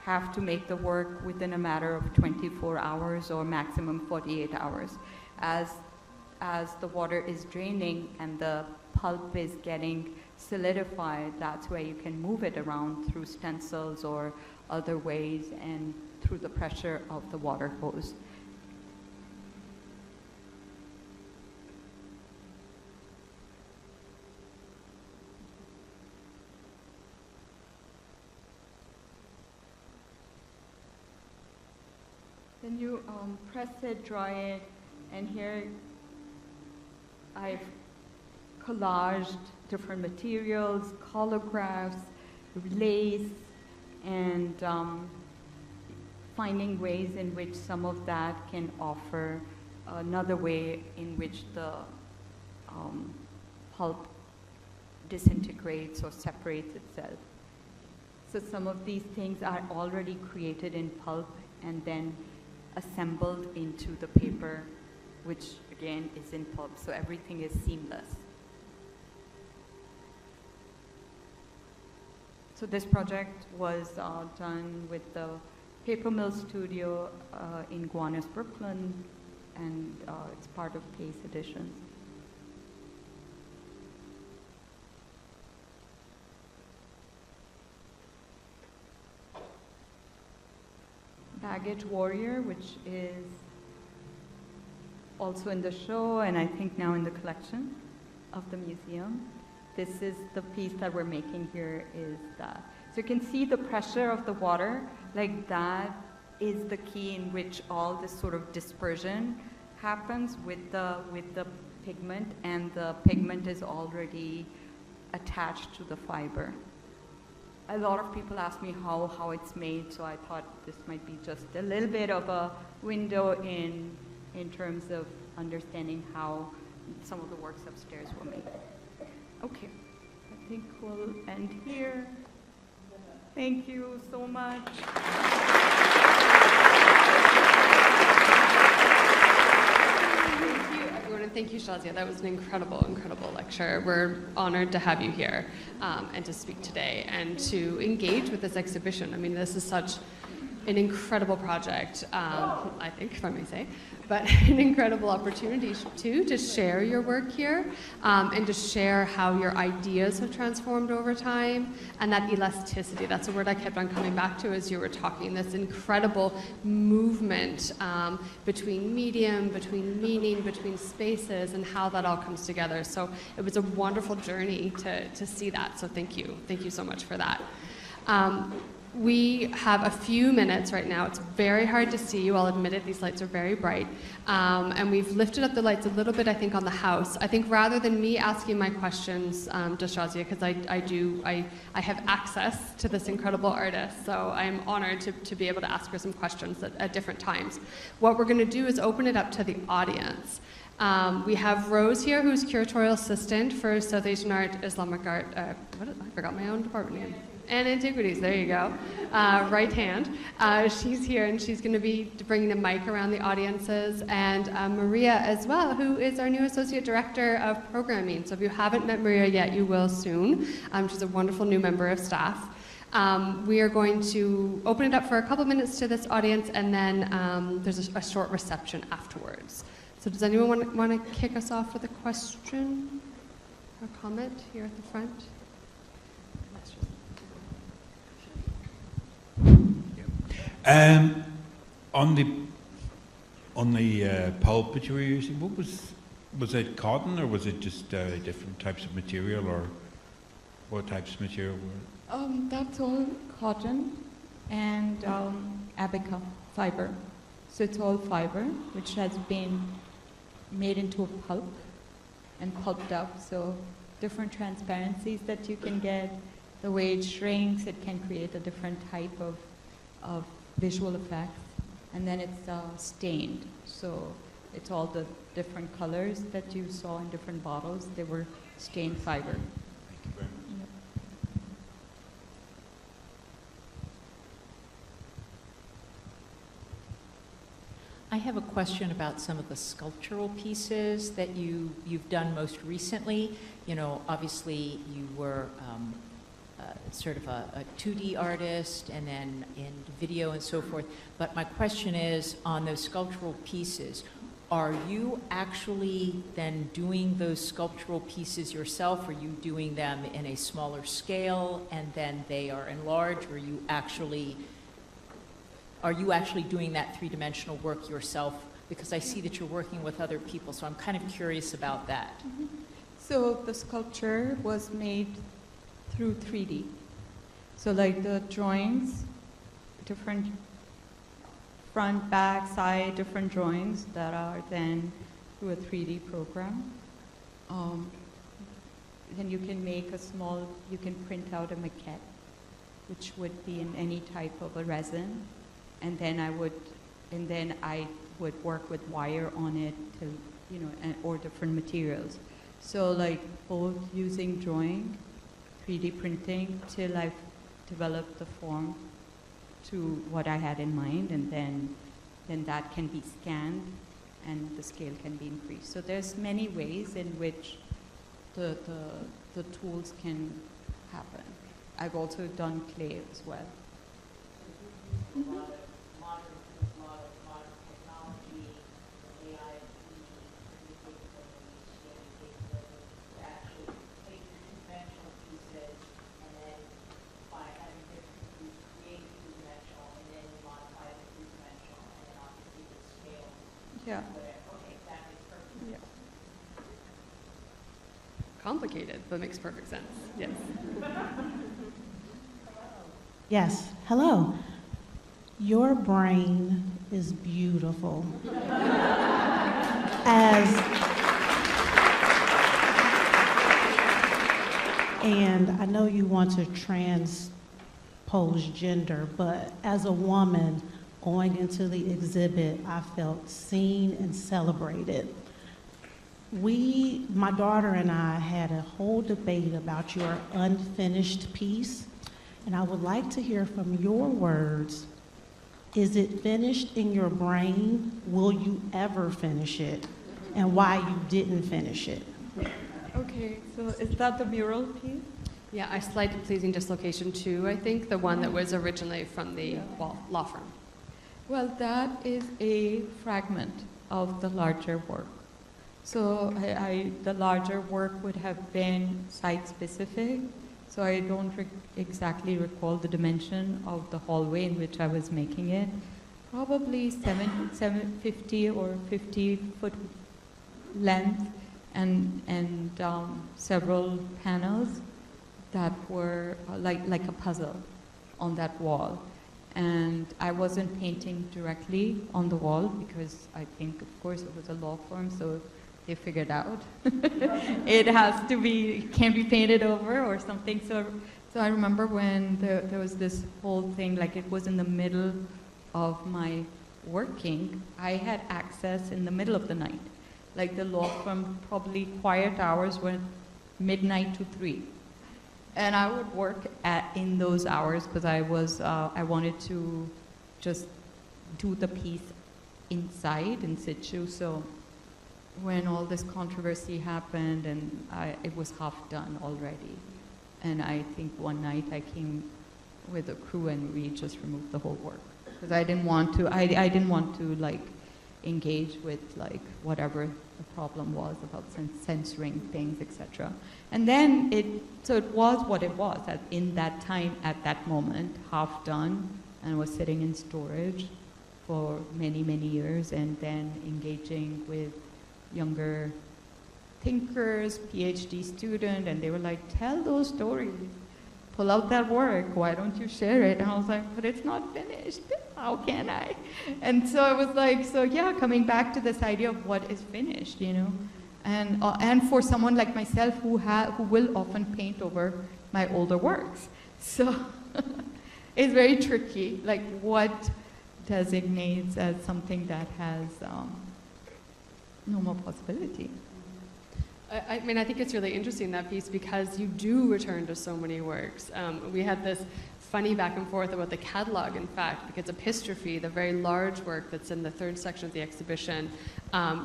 have to make the work within a matter of 24 hours or maximum 48 hours. As the water is draining and the pulp is getting solidified, that's where you can move it around through stencils or other ways and through the pressure of the water hose. Then you press it, dry it, and here I've collaged different materials, collagraphs, lace, and finding ways in which some of that can offer another way in which the pulp disintegrates or separates itself. So some of these things are already created in pulp and then assembled into the paper, which again is in pulp, so everything is seamless. So this project was done with the Paper Mill Studio in Gowanus, Brooklyn, and it's part of Case Editions. Baggage Warrior, which is also in the show and I think now in the collection of the museum. This is the piece that we're making here is that. So you can see the pressure of the water, like that is the key in which all this sort of dispersion happens with the pigment, and the pigment is already attached to the fiber. A lot of people ask me how it's made, so I thought this might be just a little bit of a window in terms of understanding how some of the works upstairs were made. Okay, I think we'll end here. Thank you so much. Thank you, everyone, and thank you, Shahzia. That was an incredible, incredible lecture. We're honored to have you here and to speak today and to engage with this exhibition. I mean, this is such an incredible project, I think, if I may say, but an incredible opportunity to share your work here and to share how your ideas have transformed over time, and that elasticity, that's a word I kept on coming back to as you were talking, this incredible movement between medium, between meaning, between spaces, and how that all comes together. So it was a wonderful journey to see that, so thank you. Thank you so much for that. We have a few minutes right now. It's very hard to see you. I'll admit it. These lights are very bright. And we've lifted up the lights a little bit, I think, on the house. I think rather than me asking my questions to Shahzia, because I have access to this incredible artist, so I'm honored to be able to ask her some questions at different times. What we're going to do is open it up to the audience. We have Rose here, who's curatorial assistant for South Asian Art, Islamic Art, I forgot my own department name. And Antiquities, there you go. Right hand. She's here and she's going to be bringing the mic around the audiences. And Maria as well, who is our new Associate Director of Programming. So if you haven't met Maria yet, you will soon. She's a wonderful new member of staff. We are going to open it up for a couple minutes to this audience, and then there's a short reception afterwards. So does anyone want to kick us off with a question or comment here at the front? On the pulp that you were using, was it cotton, or was it just different types of material, or what types of material were it? That's all cotton and abaca fiber. So it's all fiber, which has been made into a pulp and pulped up. So different transparencies that you can get, the way it shrinks, it can create a different type of visual effects. And then it's stained. So it's all the different colors that you saw in different bottles. They were stained fiber. Thank you very much. Yep. I have a question about some of the sculptural pieces that you've done most recently. You know, obviously you were sort of a 2D artist and then in video and so forth. But my question is, on those sculptural pieces, are you actually then doing those sculptural pieces yourself? Are you doing them in a smaller scale and then they are enlarged? Or are you actually doing that three-dimensional work yourself? Because I see that you're working with other people, so I'm kind of curious about that. Mm-hmm. So the sculpture was made through 3D. So like the drawings, different front, back, side, different drawings that are then through a 3D program. Then you can make you can print out a maquette, which would be in any type of a resin. And then I would work with wire on it or different materials. So like both using drawing, 3D printing, till I've developed the form to what I had in mind, and then that can be scanned and the scale can be increased. So there's many ways in which the tools can happen. I've also done clay as well. Yeah. Yeah. Complicated, but makes perfect sense. Yes. Yes, hello. Your brain is beautiful. And I know you want to transpose gender, but as a woman going into the exhibit, I felt seen and celebrated. My daughter and I had a whole debate about your unfinished piece, and I would like to hear from your words. Is it finished in your brain? Will you ever finish it? And why you didn't finish it? Okay, so is that the mural piece? Yeah, I slighted Pleasing Dislocation 2, I think, the one that was originally from the law firm. Well, that is a fragment of the larger work. So the larger work would have been site-specific, so I don't exactly recall the dimension of the hallway in which I was making it. Probably 750 or 50-foot length and several panels that were like a puzzle on that wall. And I wasn't painting directly on the wall because I think, of course, it was a law firm, so they figured out it can't be painted over or something. So I remember when there was this whole thing, like it was in the middle of my working. I had access in the middle of the night. Like the law firm, probably quiet hours were midnight to 3. And I would work in those hours because I wanted to just do the piece inside, in situ. So when all this controversy happened and it was half done already. And I think one night I came with a crew and we just removed the whole work. Because I didn't want to like engage with like whatever the problem was about censoring things, etc. And then it was what it was in that time, at that moment, half done, and was sitting in storage for many, many years, and then engaging with younger thinkers, PhD student, and they were like, tell those stories, pull out that work, why don't you share it? And I was like, but it's not finished, how can I? And so I was like, so yeah, coming back to this idea of what is finished, And for someone like myself who will often paint over my older works. So it's very tricky, like what designates as something that has no more possibility. I mean, I think it's really interesting, that piece, because you do return to so many works. We had this funny back and forth about the catalog, in fact, because Epistrophe, the very large work that's in the third section of the exhibition,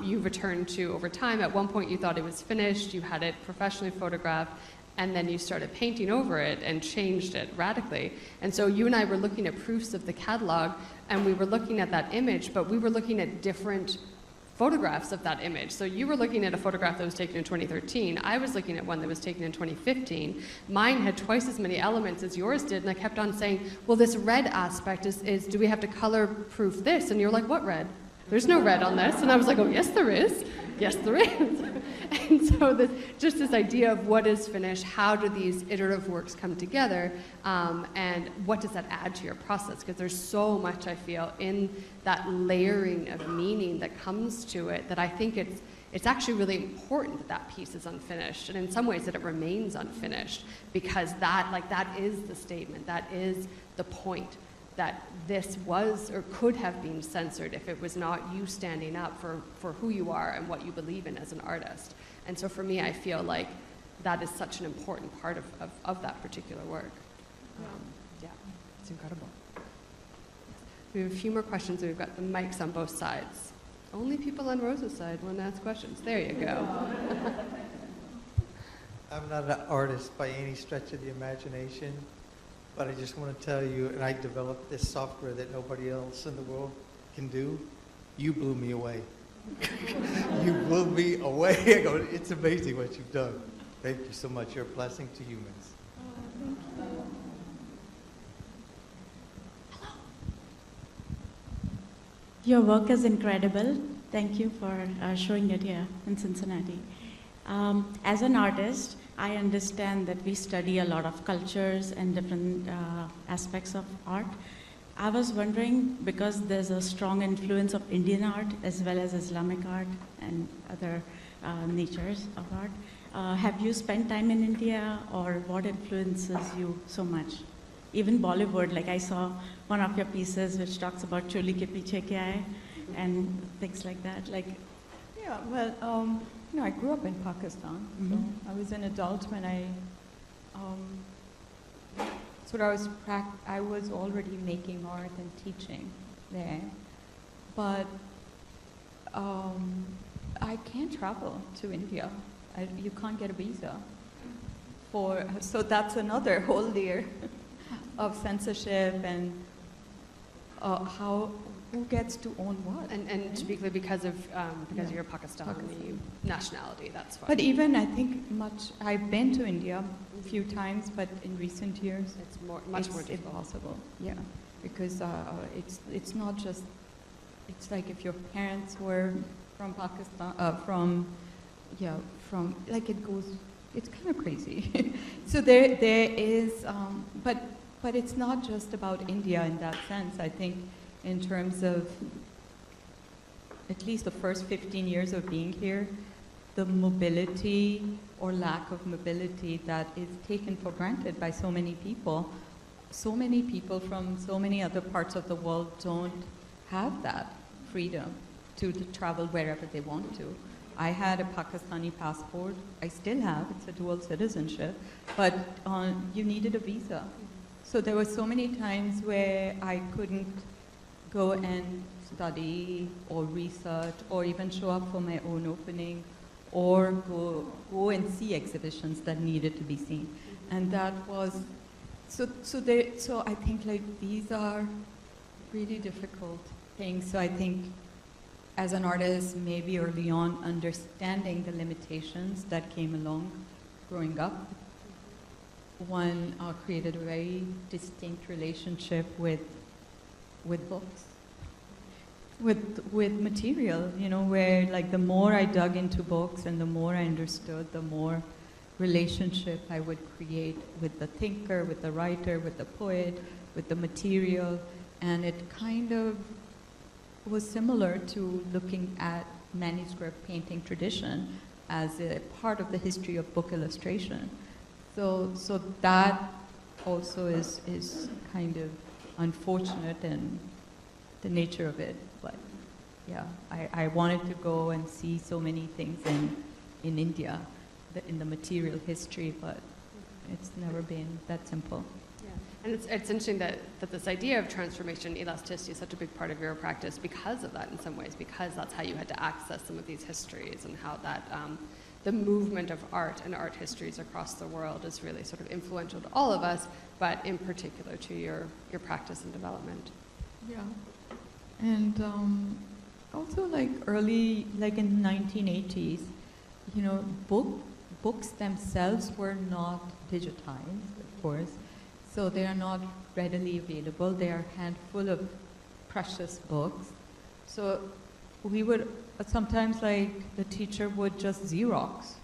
you returned to over time. At one point you thought it was finished, you had it professionally photographed, and then you started painting over it and changed it radically. And so you and I were looking at proofs of the catalog, and we were looking at that image, but we were looking at different photographs of that image. So you were looking at a photograph that was taken in 2013. I was looking at one that was taken in 2015. Mine had twice as many elements as yours did, and I kept on saying, well, this red aspect is do we have to color proof this? And you're like, what red? There's no red on this. And I was like, oh, yes, there is. Yes, there is. And so just this idea of what is finished, how do these iterative works come together, and what does that add to your process? Because there's so much, I feel, in that layering of meaning that comes to it, that I think it's actually really important that that piece is unfinished, and in some ways that it remains unfinished, because that is the statement, that is the point, that this was or could have been censored if it was not you standing up for who you are and what you believe in as an artist. And so for me, I feel like that is such an important part of that particular work. Yeah, it's incredible. We have a few more questions, and we've got the mics on both sides. Only people on Rosa's side want to ask questions. There you go. I'm not an artist by any stretch of the imagination, but I just want to tell you, and I developed this software that nobody else in the world can do. You blew me away. You blew me away. I go, it's amazing what you've done. Thank you so much. You're a blessing to humans. Your work is incredible. Thank you for showing it here in Cincinnati. As an artist, I understand that we study a lot of cultures and different aspects of art. I was wondering, because there's a strong influence of Indian art as well as Islamic art and other natures of art, have you spent time in India, or what influences you so much? Even Bollywood, like I saw one of your pieces which talks about Choli ke piche kya hai and things like that. Like, Yeah, well, I grew up in Pakistan, so I was an adult when I was already making art and teaching there, but I can't travel to India. You can't get a visa so that's another whole layer of censorship and who gets to own what. And to be clear, because of your Pakistani nationality, that's why. But even I think I've been to India a few times, but in recent years It's much more difficult. impossible. Yeah, because it's not just, it's like if your parents were from Pakistan, it's kind of crazy. So there is, but it's not just about India in that sense. I think in terms of at least the first 15 years of being here, the mobility or lack of mobility that is taken for granted by so many people from so many other parts of the world don't have that freedom to travel wherever they want to. I had a Pakistani passport. I still have. It's a dual citizenship. But you needed a visa. So there were so many times where I couldn't go and study or research or even show up for my own opening or go and see exhibitions that needed to be seen. And that was, so I think like these are really difficult things. So I think as an artist, maybe early on, understanding the limitations that came along growing up, one created a very distinct relationship with books, with material, where like the more I dug into books and the more I understood, the more relationship I would create with the thinker, with the writer, with the poet, with the material, and it kind of was similar to looking at manuscript painting tradition as a part of the history of book illustration. So that also is kind of unfortunate in the nature of it. But yeah, I wanted to go and see so many things in India, in the material history, but it's never been that simple. Yeah. And it's interesting that this idea of transformation, elasticity, is such a big part of your practice because of that in some ways, because that's how you had to access some of these histories and how that the movement of art and art histories across the world is really sort of influential to all of us, but in particular to your practice and development. Yeah. And also like early, like in the 1980s, you know, books themselves were not digitized, of course, so they are not readily available. They are a handful of precious books. So we would sometimes, like, the teacher would just Xerox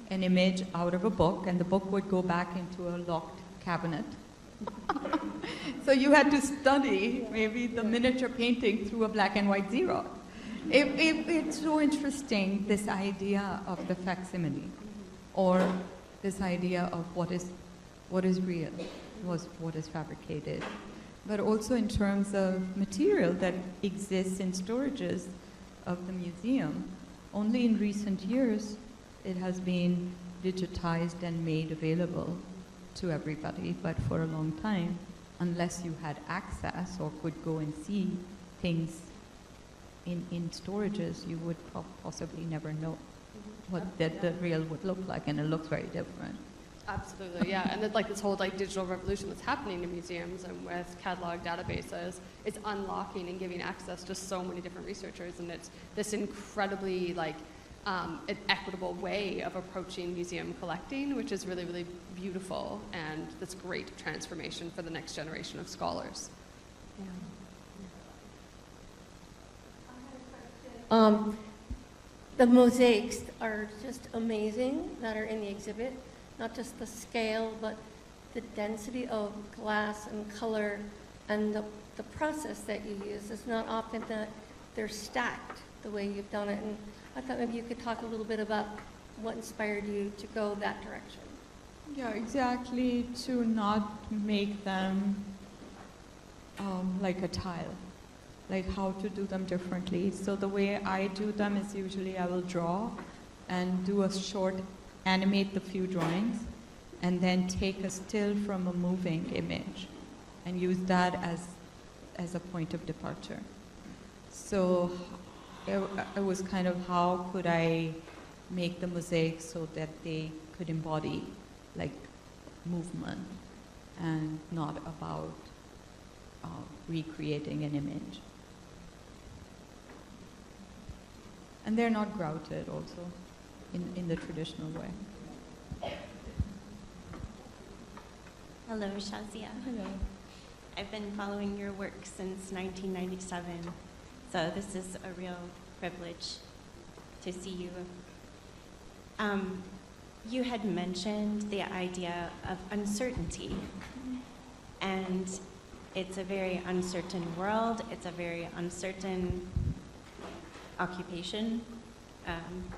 an image out of a book, and the book would go back into a locked cabinet. So you had to study maybe the miniature painting through a black and white Xerox. It's so interesting, this idea of the facsimile, or this idea of what is real, what is fabricated, but also in terms of material that exists in storages of the museum. Only in recent years it has been digitized and made available to everybody, but for a long time, unless you had access or could go and see things in storages, you would possibly never know what the real would look like, and it looks very different. Absolutely, yeah, and like this whole like digital revolution that's happening in museums and with catalog databases, it's unlocking and giving access to so many different researchers, and it's this incredibly like an equitable way of approaching museum collecting, which is really, really beautiful, and this great transformation for the next generation of scholars. Yeah. The mosaics are just amazing that are in the exhibit. Not just the scale, but the density of glass and color, and the process that you use. It's not often that they're stacked the way you've done it. And I thought maybe you could talk a little bit about what inspired you to go that direction. Yeah, exactly, to not make them like a tile, like how to do them differently. So the way I do them is usually I will draw and do a short, animate the few drawings, and then take a still from a moving image and use that as a point of departure. So it was kind of how could I make the mosaic so that they could embody like movement and not about recreating an image. And they're not grouted also in the traditional way. Hello, Shahzia. Hello. I've been following your work since 1997, so this is a real privilege to see you. You had mentioned the idea of uncertainty, and it's a very uncertain world, it's a very uncertain occupation,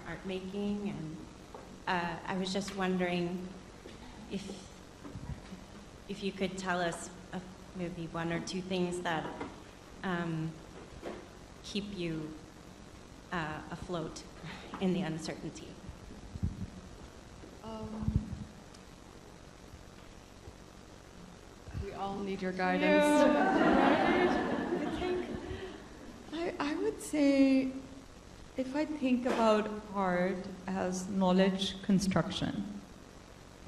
art making, and I was just wondering if you could tell us maybe one or two things that keep you afloat in the uncertainty. We all need your guidance. Yeah, I would say, if I think about art as knowledge construction,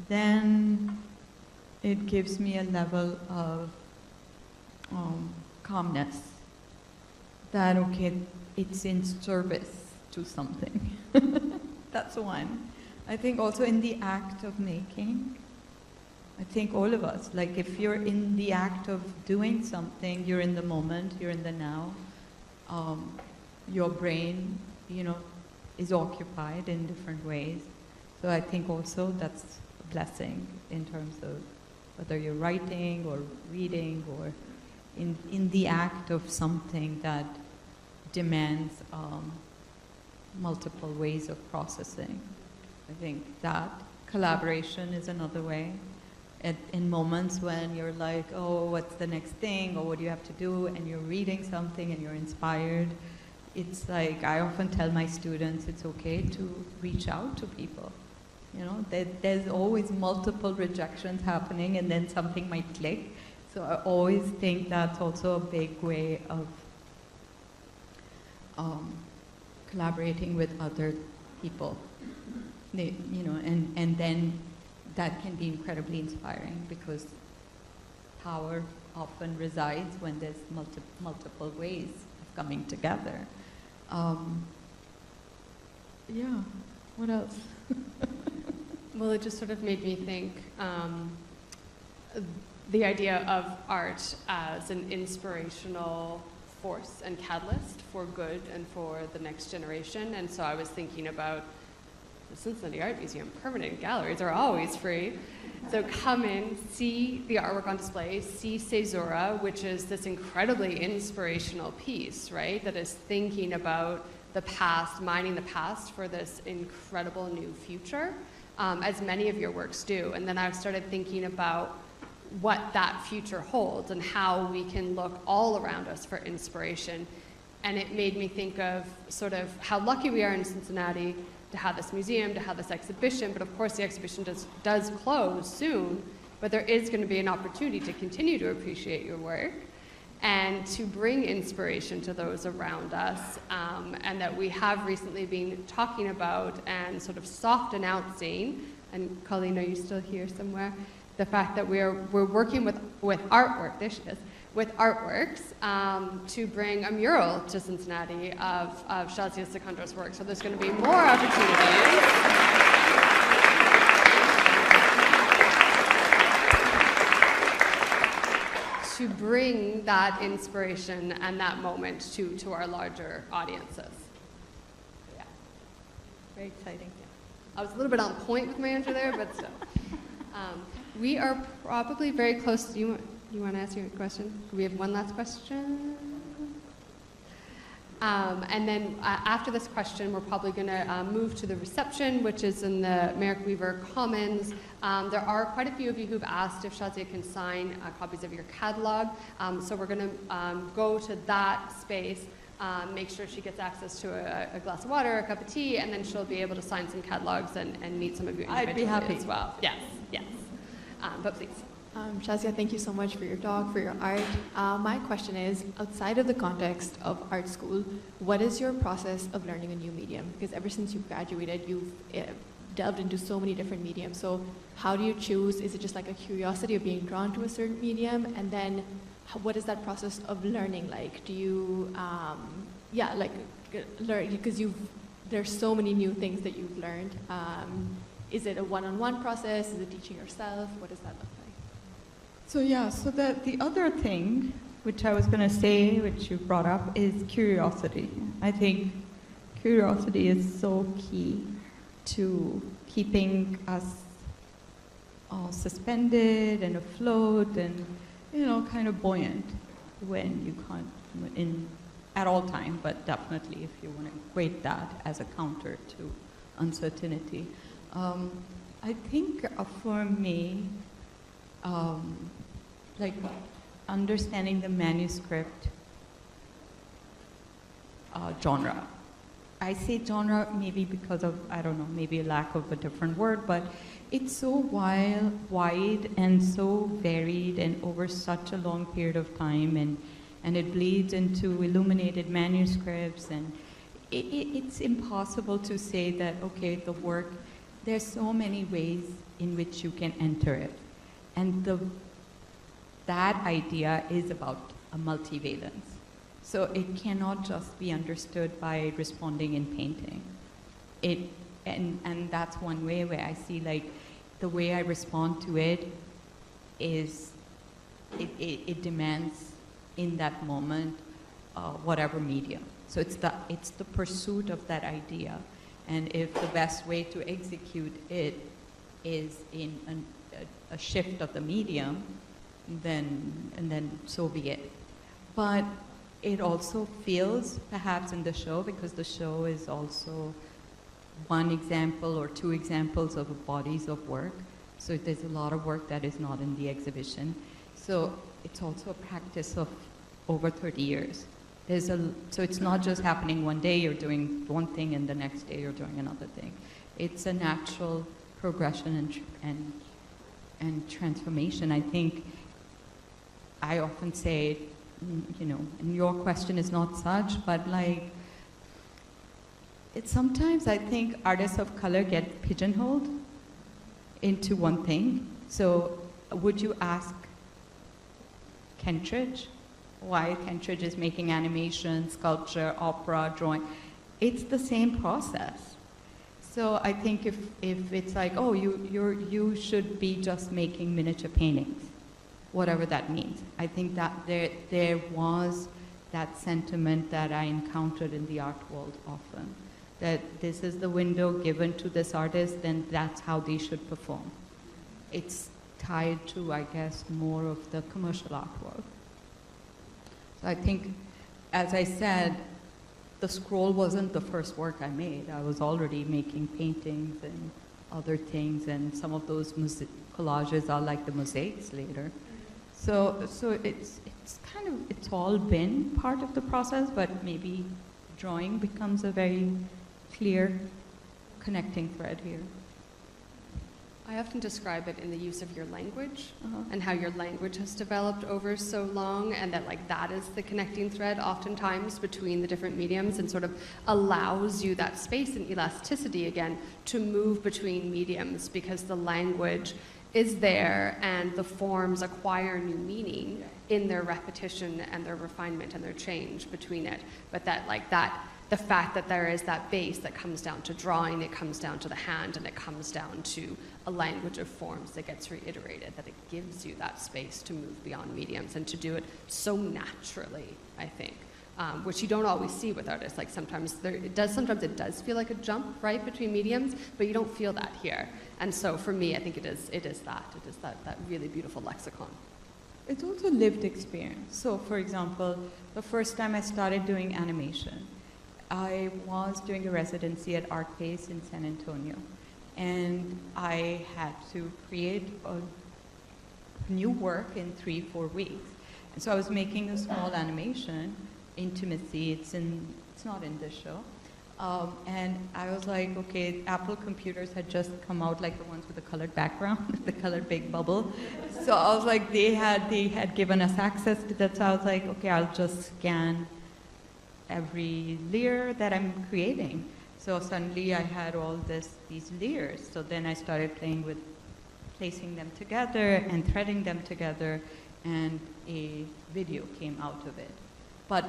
then it gives me a level of calmness, that, okay, it's in service to something. That's one. I think also in the act of making, I think all of us, like if you're in the act of doing something, you're in the moment, you're in the now, your brain, is occupied in different ways. So I think also that's a blessing in terms of whether you're writing or reading or in the act of something that demands multiple ways of processing. I think that collaboration is another way. In moments when you're like, oh, what's the next thing, or what do you have to do, and you're reading something and you're inspired, it's like, I often tell my students it's okay to reach out to people. You know, there's always multiple rejections happening, and then something might click. So I always think that's also a big way of collaborating with other people. You know, and then that can be incredibly inspiring, because power often resides when there's multiple ways of coming together. Yeah, what else? Well, it just sort of made me think the idea of art as an inspirational force and catalyst for good and for the next generation. And so I was thinking about the Cincinnati Art Museum permanent galleries are always free. So come in, see the artwork on display, see Caesura, which is this incredibly inspirational piece, right? That is thinking about the past, mining the past for this incredible new future, as many of your works do. And then I've started thinking about what that future holds and how we can look all around us for inspiration. And it made me think of sort of how lucky we are in Cincinnati to have this museum, to have this exhibition, but of course the exhibition does close soon, but there is going to be an opportunity to continue to appreciate your work and to bring inspiration to those around us, and that we have recently been talking about and sort of soft announcing, and Colleen, are you still here somewhere? The fact that we're working with artwork, there she is, with artworks to bring a mural to Cincinnati of Shahzia Sikander's work. So there's going to be more opportunities. To bring that inspiration and that moment to our larger audiences. Yeah. Very exciting. I was a little bit on point with my answer there, but still. We are probably very close. You want to ask your question? We have one last question. And then after this question, we're probably going to move to the reception, which is in the Merrick Weaver Commons. There are quite a few of you who've asked if Shahzia can sign copies of your catalog. So we're going to go to that space, make sure she gets access to a glass of water, a cup of tea, and then she'll be able to sign some catalogs and meet some of you individually. I'd be happy as well. Yes, yes. But please. Shahzia, thank you so much for your talk, for your art. My question is, outside of the context of art school, what is your process of learning a new medium? Because ever since you graduated, you've delved into so many different mediums. So how do you choose? Is it just like a curiosity of being drawn to a certain medium? And then what is that process of learning like? Do you, learn, because there's so many new things that you've learned. Is it a one-on-one process? Is it teaching yourself? What does that look like? So the other thing, which I was going to say, which you brought up, is curiosity. I think curiosity is so key to keeping us suspended and afloat and, kind of buoyant when you can't, at all time, but definitely if you want to equate that as a counter to uncertainty. I think for me, understanding the manuscript genre. I say genre maybe because of, I don't know, maybe a lack of a different word, but it's so wide and so varied and over such a long period of time, and it bleeds into illuminated manuscripts, and it's impossible to say that, okay, the work, there's so many ways in which you can enter it. And that idea is about a multivalence. So it cannot just be understood by responding in painting. And that's one way where I see the way I respond to it is, it demands in that moment whatever medium. So it's the pursuit of that idea. And if the best way to execute it is in a shift of the medium, then so be it. But it also feels, perhaps in the show, because the show is also one example or two examples of bodies of work. So there's a lot of work that is not in the exhibition. So it's also a practice of over 30 years. So it's not just happening one day, you're doing one thing, and the next day you're doing another thing. It's a natural progression and transformation. I think I often say, you know, and your question is not such, but like, it's sometimes I think artists of color get pigeonholed into one thing. So would you ask Kentridge why Kentridge is making animation, sculpture, opera, drawing? It's the same process. So I think if it's like, oh, you should be just making miniature paintings, whatever that means. I think that there was that sentiment that I encountered in the art world often, that this is the window given to this artist, then that's how they should perform. It's tied to, I guess, more of the commercial art world. So I think, as I said, the scroll wasn't the first work I made. I was already making paintings and other things, and some of those collages are like the mosaics later. So it's kind of, it's all been part of the process, but maybe drawing becomes a very clear connecting thread here. I often describe it in the use of your language and how your language has developed over so long, and that like that is the connecting thread oftentimes between the different mediums, and sort of allows you that space and elasticity again to move between mediums, because the language is there and the forms acquire new meaning in their repetition and their refinement and their change between it. But that like that, the fact that there is that base that comes down to drawing, it comes down to the hand, and it comes down to a language of forms that gets reiterated, that it gives you that space to move beyond mediums and to do it so naturally, I think, which you don't always see with artists. Like sometimes it does feel like a jump, right, between mediums, but you don't feel that here. And so for me, I think it is that really beautiful lexicon. It's also lived experience. So for example, the first time I started doing animation, I was doing a residency at Arte in San Antonio, and I had to create a new work in 3-4 weeks. And so I was making a small animation, Intimacy. It's not in this show. And I was like, okay, Apple computers had just come out, like the ones with the colored background, the colored big bubble. So I was like, they had given us access to that. So I was like, okay, I'll just scan every layer that I'm creating. So suddenly I had all these layers. So then I started playing with placing them together and threading them together, and a video came out of it. But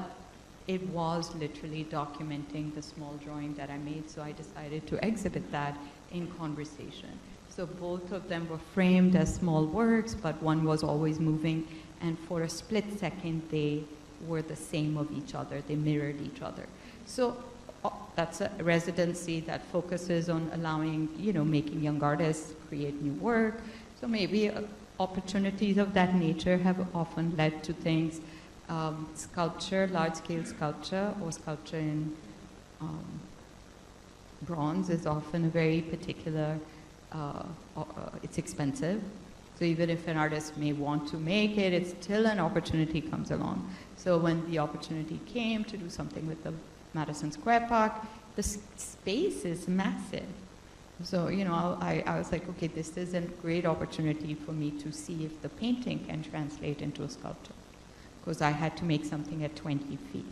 it was literally documenting the small drawing that I made, so I decided to exhibit that in conversation. So both of them were framed as small works, but one was always moving, and for a split second they were the same of each other, they mirrored each other. So that's a residency that focuses on allowing, making young artists create new work. So maybe opportunities of that nature have often led to things. Sculpture, large-scale sculpture, or sculpture in bronze is often a very particular, it's expensive. So even if an artist may want to make it, it's still an opportunity comes along. So when the opportunity came to do something with the Madison Square Park, the space is massive. So, I was like, okay, this is a great opportunity for me to see if the painting can translate into a sculpture, because I had to make something at 20 feet.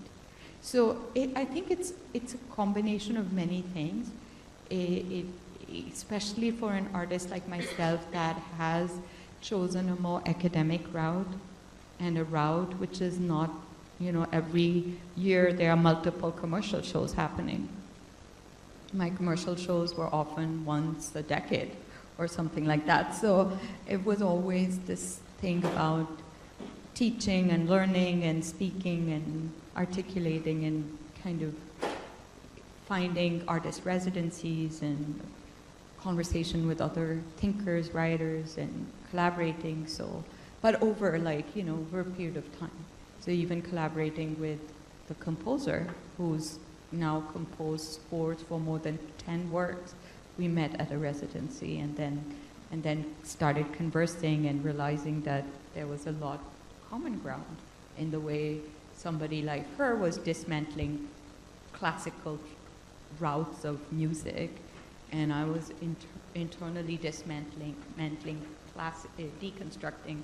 So I think it's a combination of many things, especially for an artist like myself that has chosen a more academic route, and a route which is not, every year there are multiple commercial shows happening. My commercial shows were often once a decade or something like that. So it was always this thing about teaching and learning and speaking and articulating and kind of finding artist residencies and conversation with other thinkers, writers, and collaborating. So, but over over a period of time. So even collaborating with the composer, who's now composed scores for more than 10 works, we met at a residency and then started conversing and realizing that there was a lot of common ground in the way somebody like her was dismantling classical routes of music, and I was internally deconstructing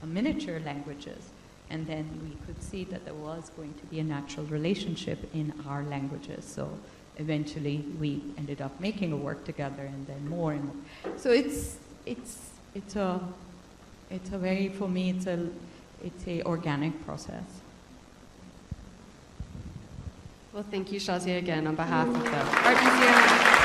miniature languages. And then we could see that there was going to be a natural relationship in our languages. So eventually we ended up making a work together, and then more and more. So it's a very, for me, it's a organic process. Well, thank you, Shahzia, again, on behalf of the Art Museum.